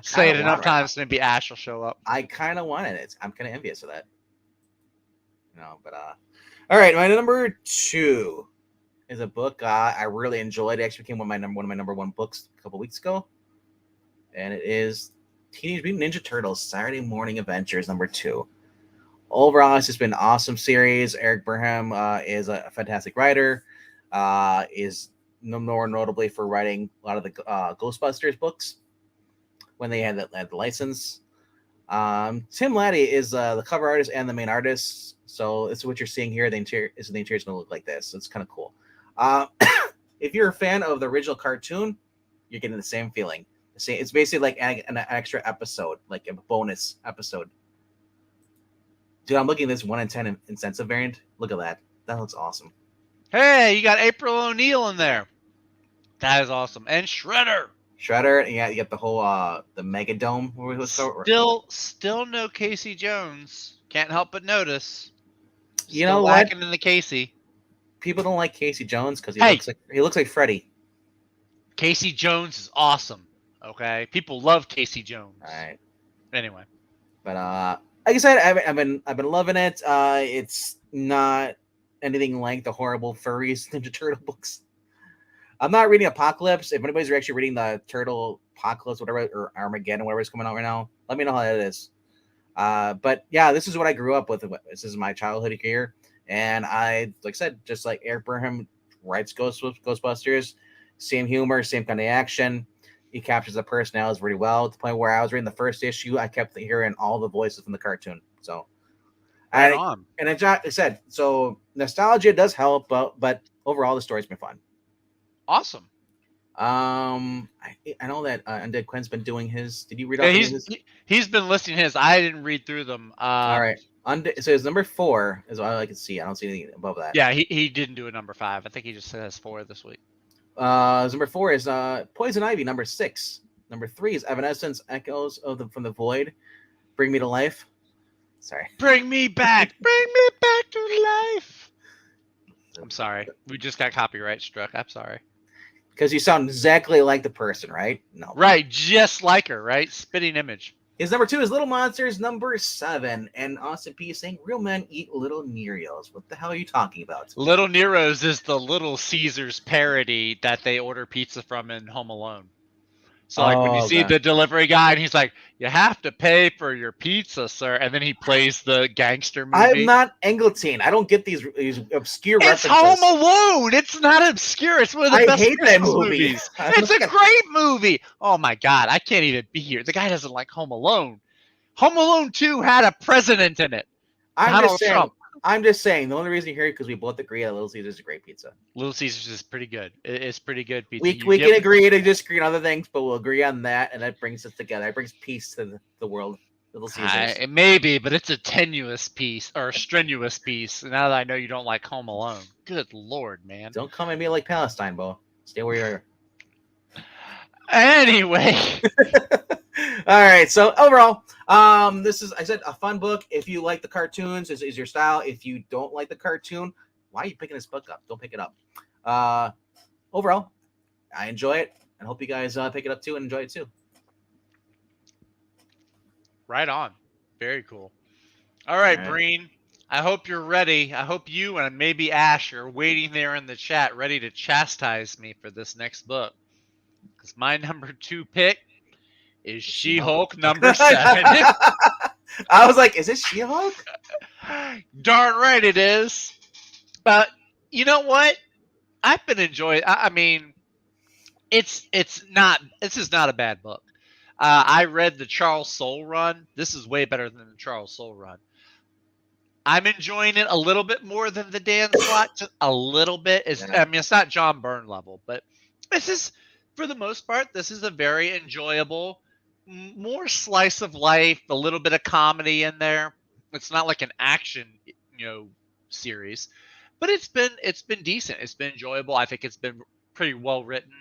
Speaker 2: say it enough times, maybe Ash will show up.
Speaker 1: I kind of wanted it. I'm kind of envious of that. No, but all right. My number 2 is a book I really enjoyed. It actually became one of my number 1 books a couple weeks ago, and it is Teenage Mutant Ninja Turtles: Saturday Morning Adventures number 2. Overall, it's just been an awesome series. Eric Burnham is a fantastic writer. Is more notably for writing a lot of the Ghostbusters books when they had the license. Tim Laddie is the cover artist and the main artist. So this is what you're seeing here. The interior is going to look like this. So it's kind of cool. If you're a fan of the original cartoon, you're getting the same feeling. It's basically like an extra episode, like a bonus episode. Dude, I'm looking at this 1 in 10 incentive variant. Look at that. That looks awesome.
Speaker 2: Hey, you got April O'Neil in there. That is awesome. And Shredder.
Speaker 1: And you got the whole the Megadome.
Speaker 2: Still no Casey Jones. Can't help but notice.
Speaker 1: You know
Speaker 2: what? Lacking in the Casey.
Speaker 1: People don't like Casey Jones because he looks like Freddy.
Speaker 2: Casey Jones is awesome. Okay, people love Casey Jones.
Speaker 1: All right.
Speaker 2: Anyway,
Speaker 1: but like I said, I've been loving it. It's not anything like the horrible furries Ninja Turtle books. I'm not reading Apocalypse. If anybody's actually reading the Turtle Apocalypse, whatever, or Armageddon, whatever is coming out right now, let me know how that is. But yeah, this is what I grew up with. This is my childhood here, and like I said, just like Eric Burnham writes Ghostbusters, same humor, same kind of action. He captures the personalities really well, to the point where I was reading the first issue, I kept hearing all the voices from the cartoon. So, and I said, so nostalgia does help, but overall the story's been fun.
Speaker 2: Awesome.
Speaker 1: I know that Undead Quinn's been doing his. Did you read?
Speaker 2: He's been listing his. I didn't read through them.
Speaker 1: All right. So his number 4 is all I can see. I don't see anything above that.
Speaker 2: Yeah, he didn't do a number 5. I think he just says 4 this week.
Speaker 1: His number 4 is Poison Ivy, number 6. Number 3 is Evanescence Echoes from the Void. Bring Me to Life. Sorry.
Speaker 2: Bring me back. Bring me back to life. I'm sorry. We just got copyright struck. I'm sorry.
Speaker 1: Because you sound exactly like the person, right? No.
Speaker 2: Right, just like her, right? Spitting image.
Speaker 1: His number 2 is Little Monsters. Number 7, and Austin P saying, "Real men eat little Neros." What the hell are you talking about?
Speaker 2: Little Nero's is the Little Caesars parody that they order pizza from in Home Alone. So like when you see the delivery guy and he's like, "You have to pay for your pizza, sir," and then he plays the gangster movie.
Speaker 1: I'm not Engeltine. I don't get these obscure
Speaker 2: It's
Speaker 1: references.
Speaker 2: Home Alone. It's not obscure. It's one of the best
Speaker 1: hate that
Speaker 2: Christmas
Speaker 1: movie.
Speaker 2: movies. It's a great movie. Oh my god, I can't even be here. The guy doesn't like Home Alone. Home Alone 2 had a president in it. Donald Trump.
Speaker 1: I'm just saying. The only reason you're here because we both agree that Little Caesars is a great pizza.
Speaker 2: Little Caesars is pretty good. It's pretty good pizza.
Speaker 1: We can agree to disagree on other things, but we'll agree on that, and that brings us together. It brings peace to the world. Little Caesars.
Speaker 2: It may be, but it's a tenuous piece or a strenuous piece. Now that I know you don't like Home Alone, good lord, man!
Speaker 1: Don't come at me like Palestine, Bo. Stay where you are.
Speaker 2: Anyway.
Speaker 1: All right. So overall, this is, I said, a fun book. If you like the cartoons, is your style. If you don't like the cartoon, why are you picking this book up? Don't pick it up. Overall, I enjoy it, and hope you guys pick it up too and enjoy it too.
Speaker 2: Right on. Very cool. All right,
Speaker 1: All right.
Speaker 2: Breen. I hope you're ready. I hope you and maybe Ash are waiting there in the chat, ready to chastise me for this next book. Because my number 2 pick is She-Hulk number 7.
Speaker 1: I was like, is it She-Hulk?
Speaker 2: Darn right it is. But you know what? I've been enjoying. I mean, it's not. This is not a bad book. I read the Charles Soule run. This is way better than the Charles Soule run. I'm enjoying it a little bit more than the Dan Slott. Just a little bit. I mean, it's not John Byrne level, but this is, for the most part, this is a very enjoyable, more slice of life, a little bit of comedy in there. It's not like an action, series, but it's been decent. It's been enjoyable. I think it's been pretty well written,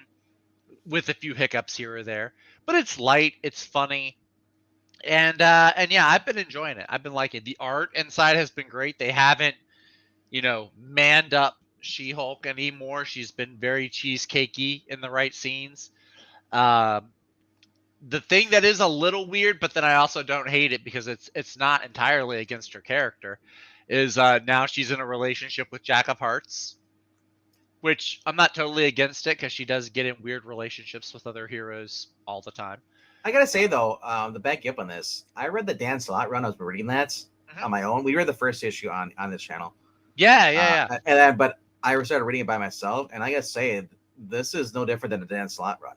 Speaker 2: with a few hiccups here or there. But it's light. It's funny. And yeah, I've been enjoying it. I've been liking it. The art inside has been great. They haven't, manned up She-Hulk anymore. She's been very cheesecakey in the right scenes. The thing that is a little weird, but then I also don't hate it because it's not entirely against her character, is now she's in a relationship with Jack of Hearts, which I'm not totally against it because she does get in weird relationships with other heroes all the time.
Speaker 1: I gotta say though, to back you up on this, I read the Dan Slott run. I was reading that on my own. We read the first issue on this channel.
Speaker 2: Yeah.
Speaker 1: And then, but I started reading it by myself, and I gotta say, this is no different than the Dan Slott run.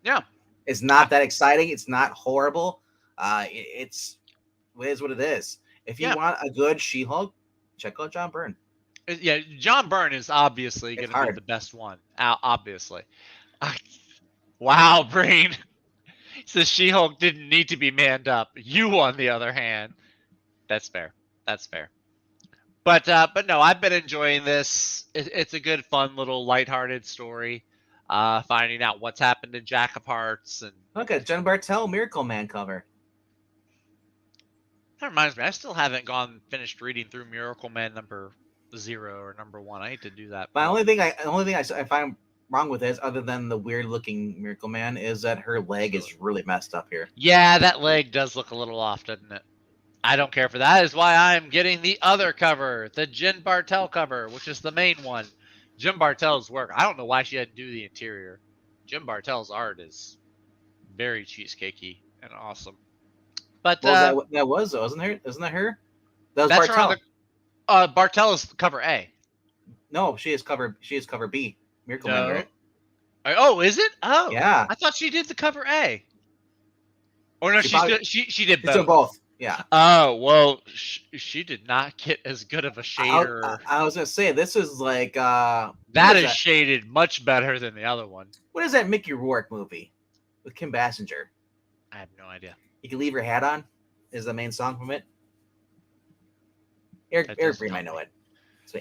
Speaker 2: Yeah,
Speaker 1: it's not that exciting. It's not horrible. It is what it is. If you want a good She-Hulk, check out John Byrne.
Speaker 2: Yeah, John Byrne is obviously going to be the best one. Obviously. Wow, Brain. Says She-Hulk didn't need to be manned up. You, on the other hand, that's fair. But no, I've been enjoying this. It's a good, fun little lighthearted story. Finding out what's happened to Jack of Hearts and
Speaker 1: look at Jen Bartel Miracle Man cover.
Speaker 2: That reminds me, I still haven't finished reading through Miracle Man number 0 or number 1. I need to do that.
Speaker 1: The only thing I find wrong with this, other than the weird looking Miracle Man, is that her leg is really messed up here.
Speaker 2: Yeah, that leg does look a little off, doesn't it? I don't care for that. That is why I'm getting the other cover, the Jen Bartel cover, which is the main one. Jen Bartel's work, I don't know why she had to do the interior. Jen Bartel's art is very cheesecakey and awesome. But
Speaker 1: that was, wasn't her? Isn't that her? That was Bartel.
Speaker 2: Bartel is cover A.
Speaker 1: No, she is cover B. Miracle Man, right?
Speaker 2: Oh, is it? Oh,
Speaker 1: yeah.
Speaker 2: I thought she did the cover A. Or no, she did both.
Speaker 1: She did both. Yeah.
Speaker 2: Oh well, she did not get as good of a shader.
Speaker 1: I was gonna say this is like
Speaker 2: that is shaded much better than the other one.
Speaker 1: What is that Mickey Rourke movie with Kim Basinger?
Speaker 2: I have no idea.
Speaker 1: You Can Leave Your Hat On is the main song from it. Eric Breen might know it.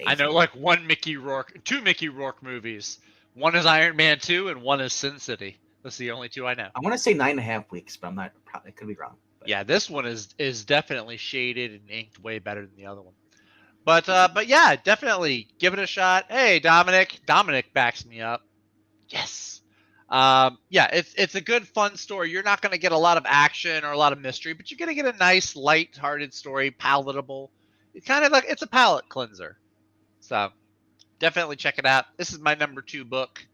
Speaker 2: I know like two Mickey Rourke movies. One is Iron Man 2 and one is Sin City. That's the only two I know.
Speaker 1: I want to say 9.5 weeks, but I'm not. Probably could be wrong. But.
Speaker 2: Yeah, this one is definitely shaded and inked way better than the other one. But yeah, definitely give it a shot. Hey, Dominic. Dominic backs me up. Yes. Yeah, it's a good, fun story. You're not going to get a lot of action or a lot of mystery, but you're going to get a nice, light-hearted story, palatable. It's kind of like it's a palate cleanser. So definitely check it out. This is my number 2 book,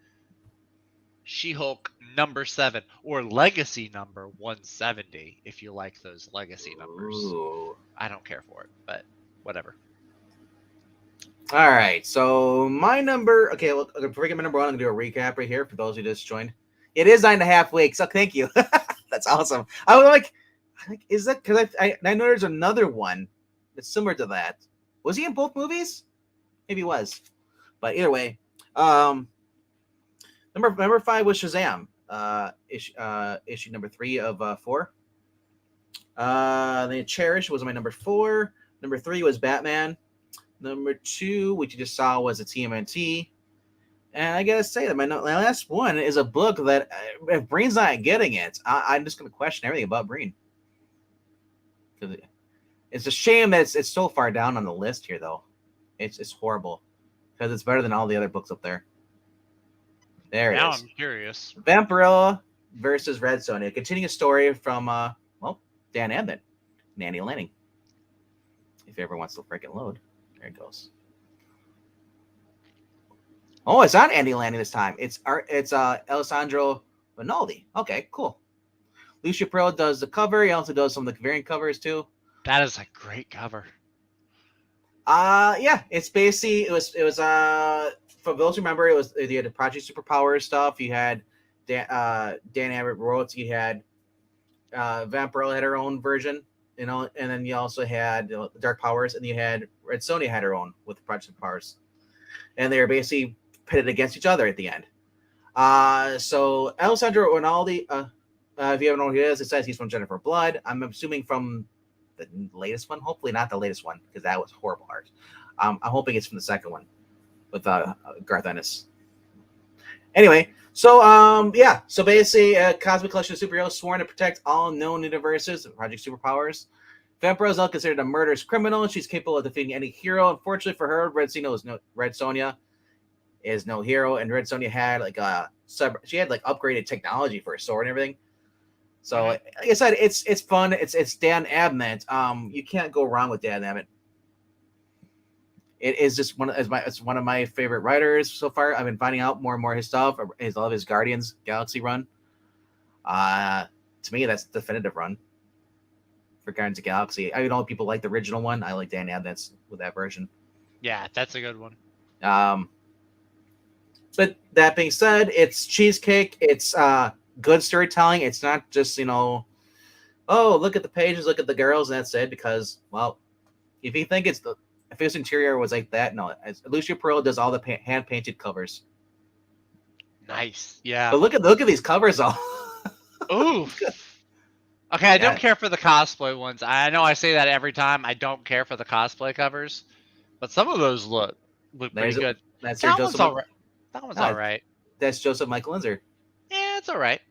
Speaker 2: She-Hulk number 7, or Legacy number 170, if you like those legacy numbers.
Speaker 1: Ooh.
Speaker 2: I don't care for it, but whatever.
Speaker 1: All right, so my number. Okay, well, before I get my number 1, I'm gonna do a recap right here for those who just joined. It is 9.5 weeks. So thank you. That's awesome. I was like, is that because I know there's another one that's similar to that. Was he in both movies? Maybe he was, but either way, number 5 was Shazam. Issue number 3 of 4. Then Cherish was my number 4. Number 3 was Batman. Number 2, which you just saw, was a TMNT. And I gotta say that my last one is a book that if Breen's not getting it, I'm just gonna question everything about Breen. It's a shame that it's so far down on the list here, though. It's horrible because it's better than all the other books up there. There
Speaker 2: Now
Speaker 1: it is.
Speaker 2: I'm curious.
Speaker 1: Vampirella versus Red Sonja, continuing a story from Dan Abnett and Andy Lanning. If it ever wants to freaking load. There it goes. Oh, it's not Andy Lanning this time. It's Alessandro Rinaldi. Okay, cool. Lucia Pearl does the cover. He also does some of the variant covers too.
Speaker 2: That is a great cover.
Speaker 1: Yeah, it's basically it was for those who remember, it was you had the Project Superpower stuff. You had Dan Abnett wrote. You had Vampirella had her own version, and then you also had Dark Powers, and you had Red Sonja had her own with Project Powers, and they were basically pitted against each other at the end. So Alessandro Rinaldi, if you don't know who he is, it says he's from Jennifer Blood. I'm assuming from the latest one, hopefully not the latest one because that was horrible art. I'm hoping it's from the second one with Garth Ennis. Anyway, so so basically, Cosmic Collection of Superheroes sworn to protect all known universes, Project Superpowers. Vampirella is now considered a murderous criminal. She's capable of defeating any hero. Unfortunately for her, Red Sonja is no hero, and Red Sonja had she had upgraded technology for her sword and everything. So like I said, it's fun. It's Dan Abnett. You can't go wrong with Dan Abnett. It is just it's one of my favorite writers so far. I've been finding out more and more his stuff. I love his Guardians Galaxy run. To me, that's the definitive run for Guardians of the Galaxy. I know people like the original one. I like Dan Abnett's with that version.
Speaker 2: Yeah, that's a good one.
Speaker 1: But that being said, it's cheesecake. It's good storytelling. It's not just oh, look at the pages, look at the girls, and that's it. Because if you think if his interior was like that, no. Lucia Pearl does all the hand painted covers.
Speaker 2: Nice, yeah.
Speaker 1: But look at these covers, all.
Speaker 2: Ooh. Okay, I don't care for the cosplay ones. I know I say that every time. I don't care for the cosplay covers, but some of those look pretty good.
Speaker 1: That
Speaker 2: one's all right. That one's all right.
Speaker 1: That's Joseph Michael Linzer.
Speaker 2: Yeah, it's all right.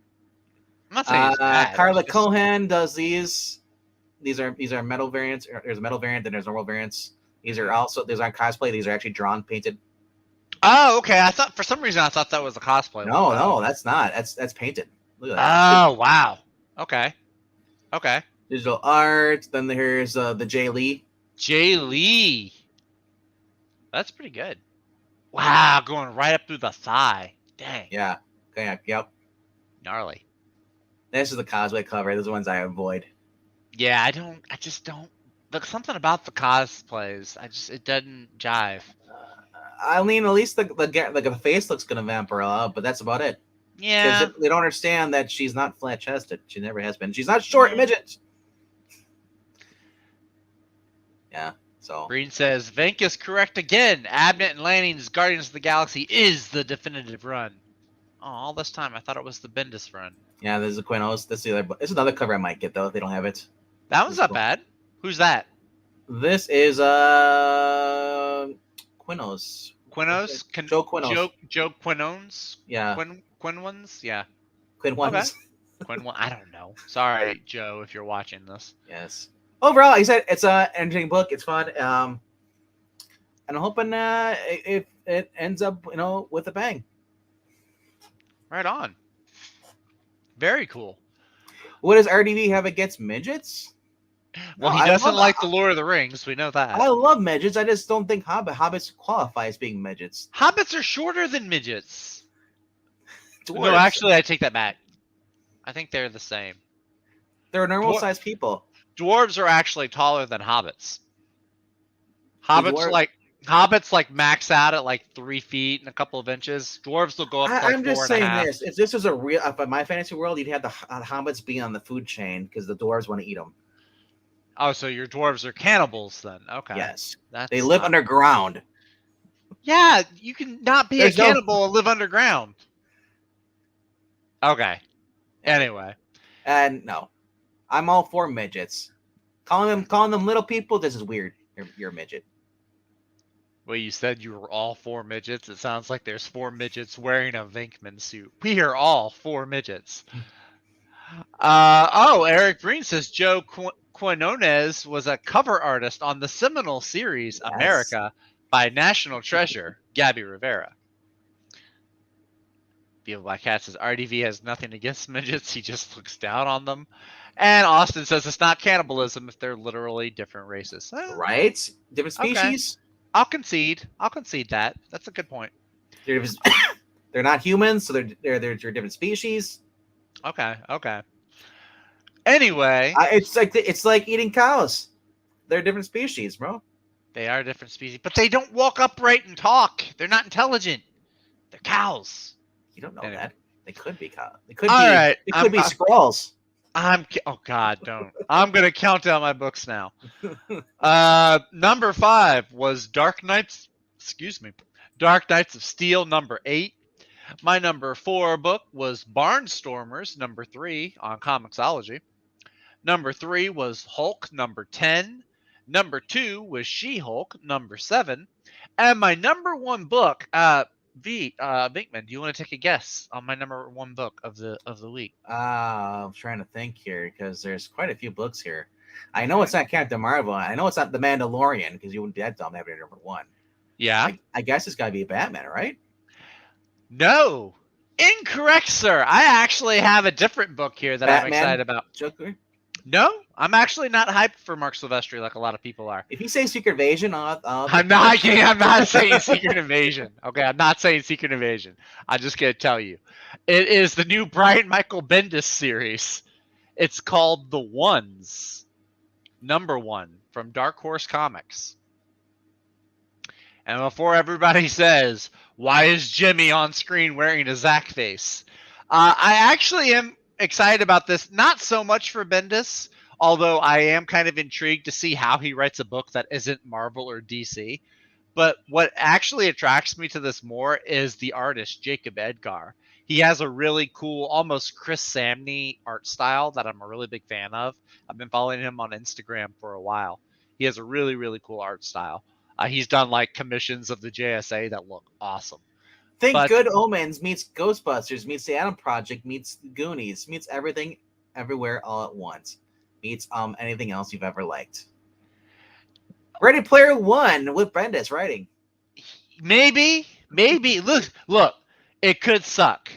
Speaker 2: I'm not saying it's bad.
Speaker 1: Carla Cohen does these. These are metal variants. There's a metal variant, then there's normal variants. These are aren't cosplay. These are actually drawn, painted.
Speaker 2: Oh, okay. I thought for some reason that was a cosplay.
Speaker 1: No, that's not. That's painted. Look at that.
Speaker 2: Oh, wow. Okay.
Speaker 1: Digital art. Then there's the Jay Lee.
Speaker 2: Jay Lee. That's pretty good. Wow, going right up through the thigh. Dang.
Speaker 1: Yeah. Okay. Yep.
Speaker 2: Gnarly.
Speaker 1: This is the cosplay cover. Those are the ones I avoid.
Speaker 2: Yeah, I just don't. Look, something about the cosplays. It doesn't jive.
Speaker 1: I mean, at least the face looks good in Vampirella, but that's about it.
Speaker 2: Yeah.
Speaker 1: They don't understand that she's not flat chested. She never has been. She's not short midget. Yeah. So
Speaker 2: Green says Venk is correct again. Abnett and Lanning's Guardians of the Galaxy is the definitive run. Oh, all this time I thought it was the Bendis run.
Speaker 1: Yeah, there's the Quinos. That's the other. It's another cover I might get though if they don't have it.
Speaker 2: That one's not bad. Who's that?
Speaker 1: This is Quinos.
Speaker 2: Quinos?
Speaker 1: Joe Quinos.
Speaker 2: Joe Quinones?
Speaker 1: Yeah.
Speaker 2: Quinones? Yeah.
Speaker 1: Quinn
Speaker 2: Okay.
Speaker 1: ones.
Speaker 2: Quinn one. I don't know. Sorry, Joe, if you're watching this.
Speaker 1: Yes. Overall, like I said, it's a entertaining book. It's fun. And I'm hoping it ends up with a bang.
Speaker 2: Right on. Very cool.
Speaker 1: What does RDV have against midgets? No,
Speaker 2: Well, he doesn't like the Lord of the Rings. We know that.
Speaker 1: I love midgets. I just don't think hobbits qualify as being midgets.
Speaker 2: Hobbits are shorter than midgets.
Speaker 1: Dwarves.
Speaker 2: No, actually, I take that back. I think they're the same.
Speaker 1: They're normal sized people.
Speaker 2: Dwarves are actually taller than hobbits. Hobbits like max out at like 3 feet and a couple of inches. Dwarves will go up to like
Speaker 1: I'm just
Speaker 2: 4.5.
Speaker 1: saying this. If this was a real, if my fantasy world, you'd have the hobbits be on the food chain because the dwarves want to eat them.
Speaker 2: Oh, so your dwarves are cannibals then? Okay.
Speaker 1: Yes, they live underground.
Speaker 2: Yeah, you can not be a cannibal and live underground. Okay. Anyway.
Speaker 1: And no, I'm all for midgets. Calling them little people. This is weird. You're a midget.
Speaker 2: Well, you said you were all 4 midgets. It sounds like there's 4 midgets wearing a Venkman suit. We are all 4 midgets. Eric Breen says Joe Quinones was a cover artist on the seminal series America by National Treasure, Gabby Rivera. Beaver Black Cat says RDV has nothing against midgets. He just looks down on them. And Austin says it's not cannibalism if they're literally different races.
Speaker 1: Right? Different species?
Speaker 2: Okay. I'll concede that. That's a good point.
Speaker 1: They're not humans, so they're different species.
Speaker 2: Okay. Anyway,
Speaker 1: it's like eating cows. They're different species, bro.
Speaker 2: They are different species, but they don't walk upright and talk. They're not intelligent. They're cows.
Speaker 1: You don't know that. They could be cows. They could be squirrels.
Speaker 2: Oh God, don't. I'm gonna count down my books now. Number 5 was Dark Knights of Steel, number 8. My number 4 book was Barnstormers, number 3 on Comixology. Number 3 was Hulk, number 10. Number 2 was She-Hulk, number 7. And my number 1 book, Vinkman, do you want to take a guess on my number 1 book of the week?
Speaker 1: I'm trying to think here because there's quite a few books here. I know it's not Captain Marvel. I know it's not The Mandalorian because you wouldn't be that dumb having it number 1.
Speaker 2: Yeah.
Speaker 1: I guess it's got to be Batman, right?
Speaker 2: No. Incorrect, sir. I actually have a different book here that I'm excited about.
Speaker 1: Joker?
Speaker 2: No, I'm actually not hyped for Mark Silvestri like a lot of people are.
Speaker 1: If you say Secret Invasion,
Speaker 2: I'm not saying Secret Invasion. Okay, I'm not saying Secret Invasion. I'm just going to tell you. It is the new Brian Michael Bendis series. It's called The Ones. Number 1 from Dark Horse Comics. And before everybody says, why is Jimmy on screen wearing a Zack face? I actually am excited about this, not so much for Bendis, although I am kind of intrigued to see how he writes a book that isn't Marvel or DC. But what actually attracts me to this more is the artist, Jacob Edgar. He has a really cool, almost Chris Samney art style that I'm a really big fan of. I've been following him on Instagram for a while. He has a really, really cool art style. He's done like commissions of the JSA that look awesome.
Speaker 1: Good Omens meets Ghostbusters, meets the Adam Project, meets Goonies, meets everything, everywhere, all at once. Meets anything else you've ever liked. Ready Player One with Bendis writing.
Speaker 2: Maybe. Look, it could suck.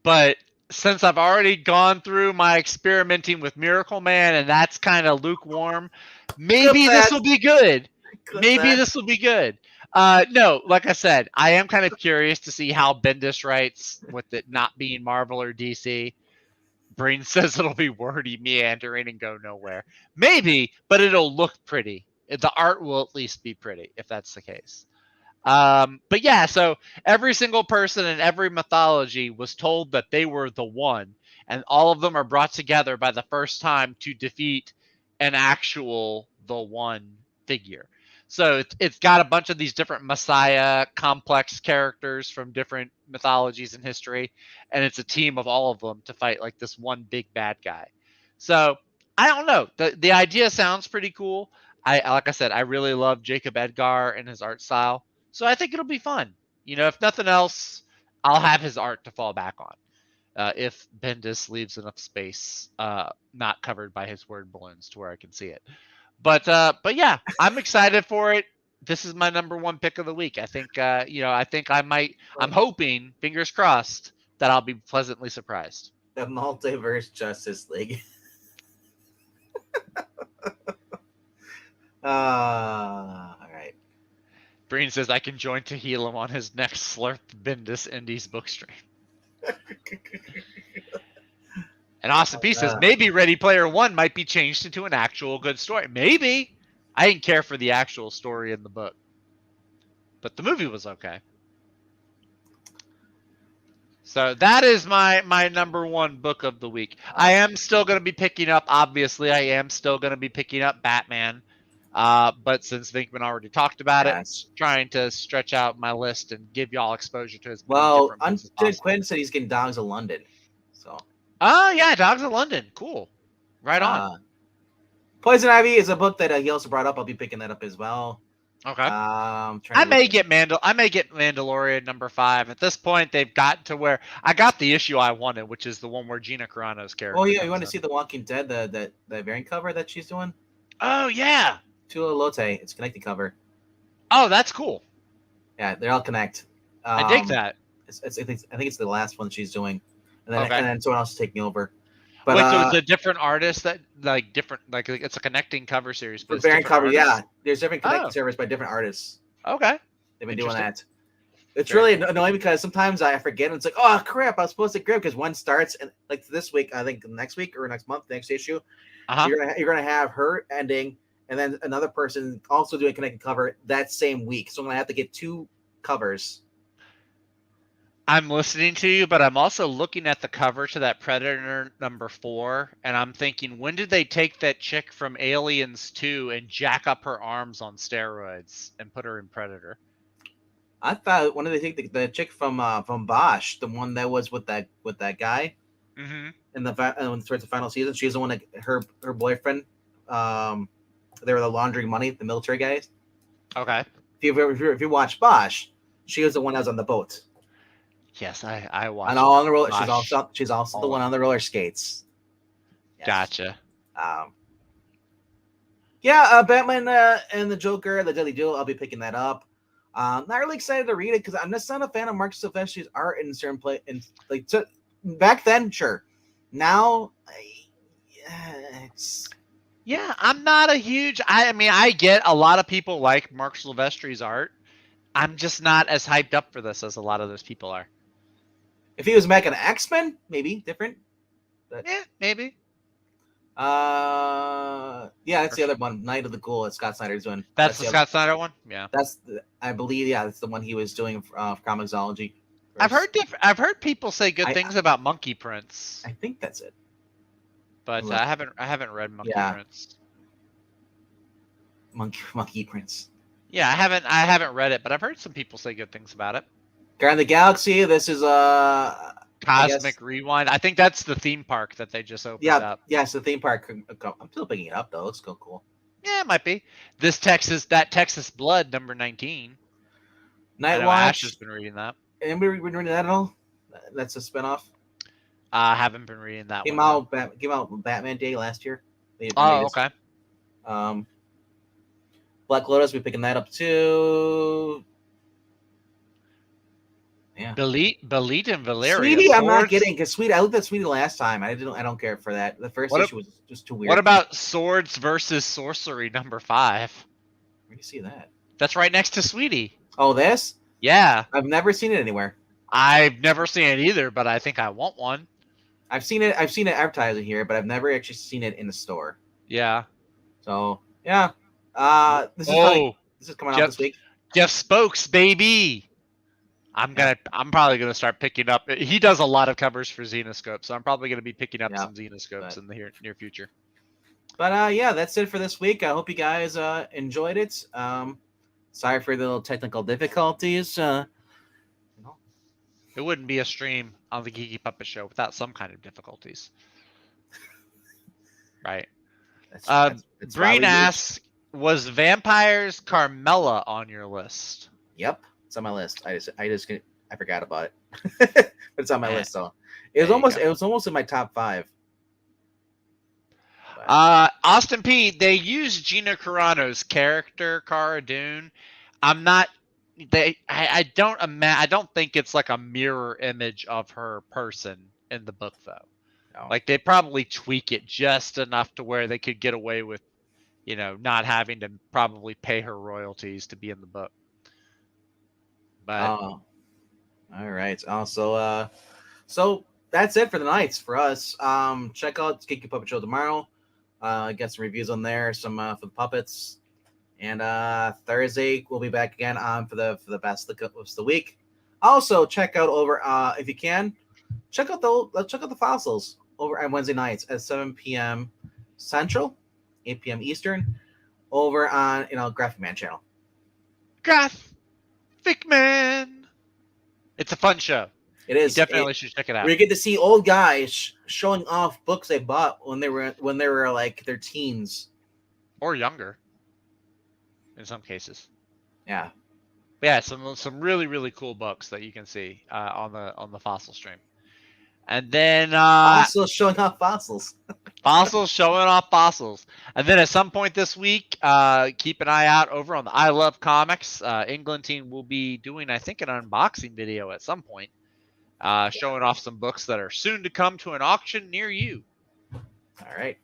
Speaker 2: But since I've already gone through my experimenting with Miracle Man and that's kind of lukewarm, maybe this will be good. This will be good. No, like I said, I am kind of curious to see how Bendis writes with it not being Marvel or DC. Brain says it'll be wordy, meandering, and go nowhere. Maybe, but it'll look pretty. The art will at least be pretty, if that's the case. But yeah, so every single person in every mythology was told that they were the one, and all of them are brought together by the first time to defeat an actual the one figure. So it's got a bunch of these different Messiah complex characters from different mythologies and history, and it's a team of all of them to fight like this one big bad guy. So I don't know. The idea sounds pretty cool. Like I said, I really love Jacob Edgar and his art style. So I think it'll be fun. You know, if nothing else, I'll have his art to fall back on. if Bendis leaves enough space, not covered by his word balloons to where I can see it. But yeah, I'm excited for it. This is my number one pick of the week. I think I think I might. I'm hoping, fingers crossed, that I'll be pleasantly surprised.
Speaker 1: The Multiverse Justice League. All right.
Speaker 2: Breen says I can join Tehillim on his next Slurp Bendis Indies book stream. And Austin P says maybe Ready Player One might be changed into an actual good story. Maybe. I didn't care for the actual story in the book, but the movie was okay. So that is my number one book of the week. I am still going to be picking up, obviously, I am still going to be picking up Batman. But since Vinkman already talked about it, trying to stretch out my list and give y'all exposure to as many different books as possible.
Speaker 1: Quinn said he's getting Dogs of London. So.
Speaker 2: Oh, yeah, Dogs of London. Cool. Right on.
Speaker 1: Poison Ivy is a book that he also brought up. I'll be picking that up as well.
Speaker 2: Okay. I may get Mandalorian number 5. At this point, they've gotten to where I got the issue I wanted, which is the one where Gina Carano's character.
Speaker 1: Oh yeah, you want to see the Walking Dead, the variant cover that she's doing?
Speaker 2: Oh yeah.
Speaker 1: Tula Lote. It's a connected cover.
Speaker 2: Oh, that's cool.
Speaker 1: Yeah, they all connect.
Speaker 2: I dig that.
Speaker 1: I think it's the last one she's doing, and then someone else is taking over. But
Speaker 2: wait, so it's a different artist that it's a connecting cover series.
Speaker 1: But variant cover, yeah. There's different connecting servers by different artists.
Speaker 2: Okay.
Speaker 1: They've been doing that. It's really annoying because sometimes I forget. And it's like, oh crap, I was supposed to grab because one starts and like this week, I think next week or next month, next issue, you're gonna have her ending, and then another person also doing connected cover that same week. So I'm gonna have to get 2 covers.
Speaker 2: I'm listening to you, but I'm also looking at the cover to that Predator number 4, and I'm thinking, when did they take that chick from Aliens 2 and jack up her arms on steroids and put her in Predator?
Speaker 1: I thought when did they take the chick from Bosch, the one that was with that guy, in towards the final season. She's the one that her boyfriend. They were the laundering money, the military guys.
Speaker 2: Okay.
Speaker 1: If you watch Bosch, she was the one that was on the boat.
Speaker 2: Yes, I watched.
Speaker 1: And all on the roller. She's also the one on the roller skates.
Speaker 2: Yes. Gotcha.
Speaker 1: Batman and the Joker, the Deadly Duel. I'll be picking that up. Not really excited to read it because I'm just not a fan of Mark Silvestri's art in certain back then, sure. Now,
Speaker 2: I'm not a huge. I get a lot of people like Mark Silvestri's art. I'm just not as hyped up for this as a lot of those people are.
Speaker 1: If he was making X-Men, maybe different. But,
Speaker 2: maybe.
Speaker 1: That's the other one, Night of the Ghoul that Scott Snyder's doing.
Speaker 2: That's the Scott Snyder one? Yeah.
Speaker 1: I believe, that's the one he was doing for Comixology.
Speaker 2: I've heard people say good things about Monkey Prince.
Speaker 1: I think that's it.
Speaker 2: But I haven't read Monkey Prince.
Speaker 1: Monkey Prince.
Speaker 2: Yeah, I haven't read it, but I've heard some people say good things about it.
Speaker 1: Guardian of the Galaxy, this is
Speaker 2: Cosmic Rewind. I think that's the theme park that they just opened up.
Speaker 1: Yeah, it's the theme park. I'm still picking it up though. It's still cool.
Speaker 2: Yeah, it might be. Texas Blood number 19.
Speaker 1: Night Watch.
Speaker 2: Ash has been reading that.
Speaker 1: Anybody been reading that at all? That's a spinoff.
Speaker 2: I haven't been reading that
Speaker 1: came
Speaker 2: one.
Speaker 1: Came out Batman Day last year.
Speaker 2: Okay.
Speaker 1: Black Lotus, we're picking that up too. Yeah.
Speaker 2: Belit and Valeria.
Speaker 1: Sweetie, I'm not getting because Sweetie. I looked at Sweetie last time. I don't care for that. The first issue was just too weird.
Speaker 2: What about Swords versus Sorcery number 5?
Speaker 1: Where do you see that?
Speaker 2: That's right next to Sweetie.
Speaker 1: Oh, this?
Speaker 2: Yeah.
Speaker 1: I've never seen it anywhere.
Speaker 2: I've never seen it either, but I think I want one.
Speaker 1: I've seen it advertising here, but I've never actually seen it in the store.
Speaker 2: Yeah.
Speaker 1: So yeah. This is coming out this week.
Speaker 2: Jeff Spokes, baby. I'm probably gonna start picking up. He does a lot of covers for Xenoscope, so I'm probably gonna be picking up some Xenoscopes in the near future.
Speaker 1: But that's it for this week. I hope you guys enjoyed it. Sorry for the little technical difficulties.
Speaker 2: It wouldn't be a stream on the Geeky Puppet Show without some kind of difficulties. Right. Breen asks, was Vampires Carmella on your list?
Speaker 1: Yep, it's on my list. I just I forgot about it, but it's on my list. So
Speaker 2: There you go.
Speaker 1: it was almost in my top 5. But
Speaker 2: Austin P. They use Gina Carano's character, Cara Dune. I'm not. I don't I don't think it's like a mirror image of her person in the book though.
Speaker 1: no.
Speaker 2: Like they probably tweak it just enough to where they could get away with, not having to probably pay her royalties to be in the book. But
Speaker 1: Oh, all right. Also, so that's it for the nights for us. Check out Kinky Puppet Show tomorrow. Get some reviews on there, some for the puppets. And Thursday we'll be back again on for the best of the week. Also, check out over if you can, check out the fossils over on Wednesday nights at 7 p.m. Central, 8 p.m. Eastern, over on Graphic Man channel.
Speaker 2: Graphic Man. It's a fun show.
Speaker 1: It is.
Speaker 2: You definitely should check it out.
Speaker 1: We get to see old guys showing off books they bought when they were like their teens
Speaker 2: or younger. In some cases.
Speaker 1: Yeah.
Speaker 2: Yeah, some really, really cool books that you can see on the fossil stream. And then
Speaker 1: fossils showing off fossils.
Speaker 2: Fossils showing off fossils. And then at some point this week, keep an eye out over on the I Love Comics. England team will be doing, I think, an unboxing video at some point, showing off some books that are soon to come to an auction near you.
Speaker 1: All right.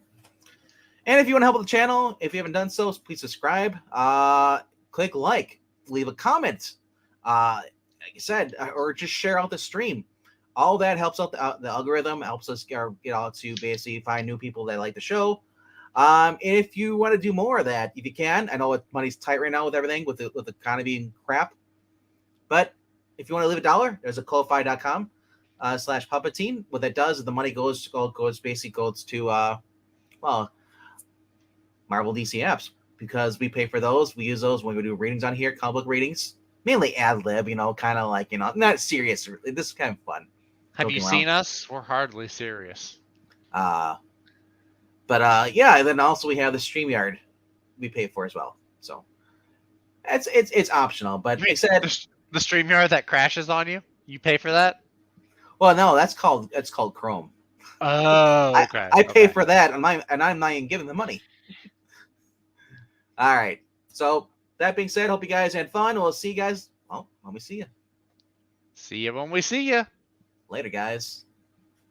Speaker 1: And if you want to help with the channel, if you haven't done so, please subscribe, click like, leave a comment, like I said, or just share out the stream. All that helps out the algorithm, helps us to basically find new people that like the show. If you want to do more of that, if you can, I know money's tight right now with everything, with the economy and crap. But if you want to leave $1, there's a ko-fi.com /Puppetine. What that does is the money goes to Marvel DC apps, because we pay for those. We use those when we do readings on here, comic book readings, mainly ad lib, kind of like, not serious. This is kind of fun.
Speaker 2: Have you seen us? We're hardly serious.
Speaker 1: Yeah, and then also we have the StreamYard we pay for as well. So it's optional, but they said
Speaker 2: the StreamYard that crashes on you, you pay for that?
Speaker 1: Well, no, it's called Chrome.
Speaker 2: Oh, okay.
Speaker 1: I pay for that, and I'm not even giving the money. All right. So that being said, hope you guys had fun. We'll see you guys when we see you.
Speaker 2: See you when we see you.
Speaker 1: Later, guys.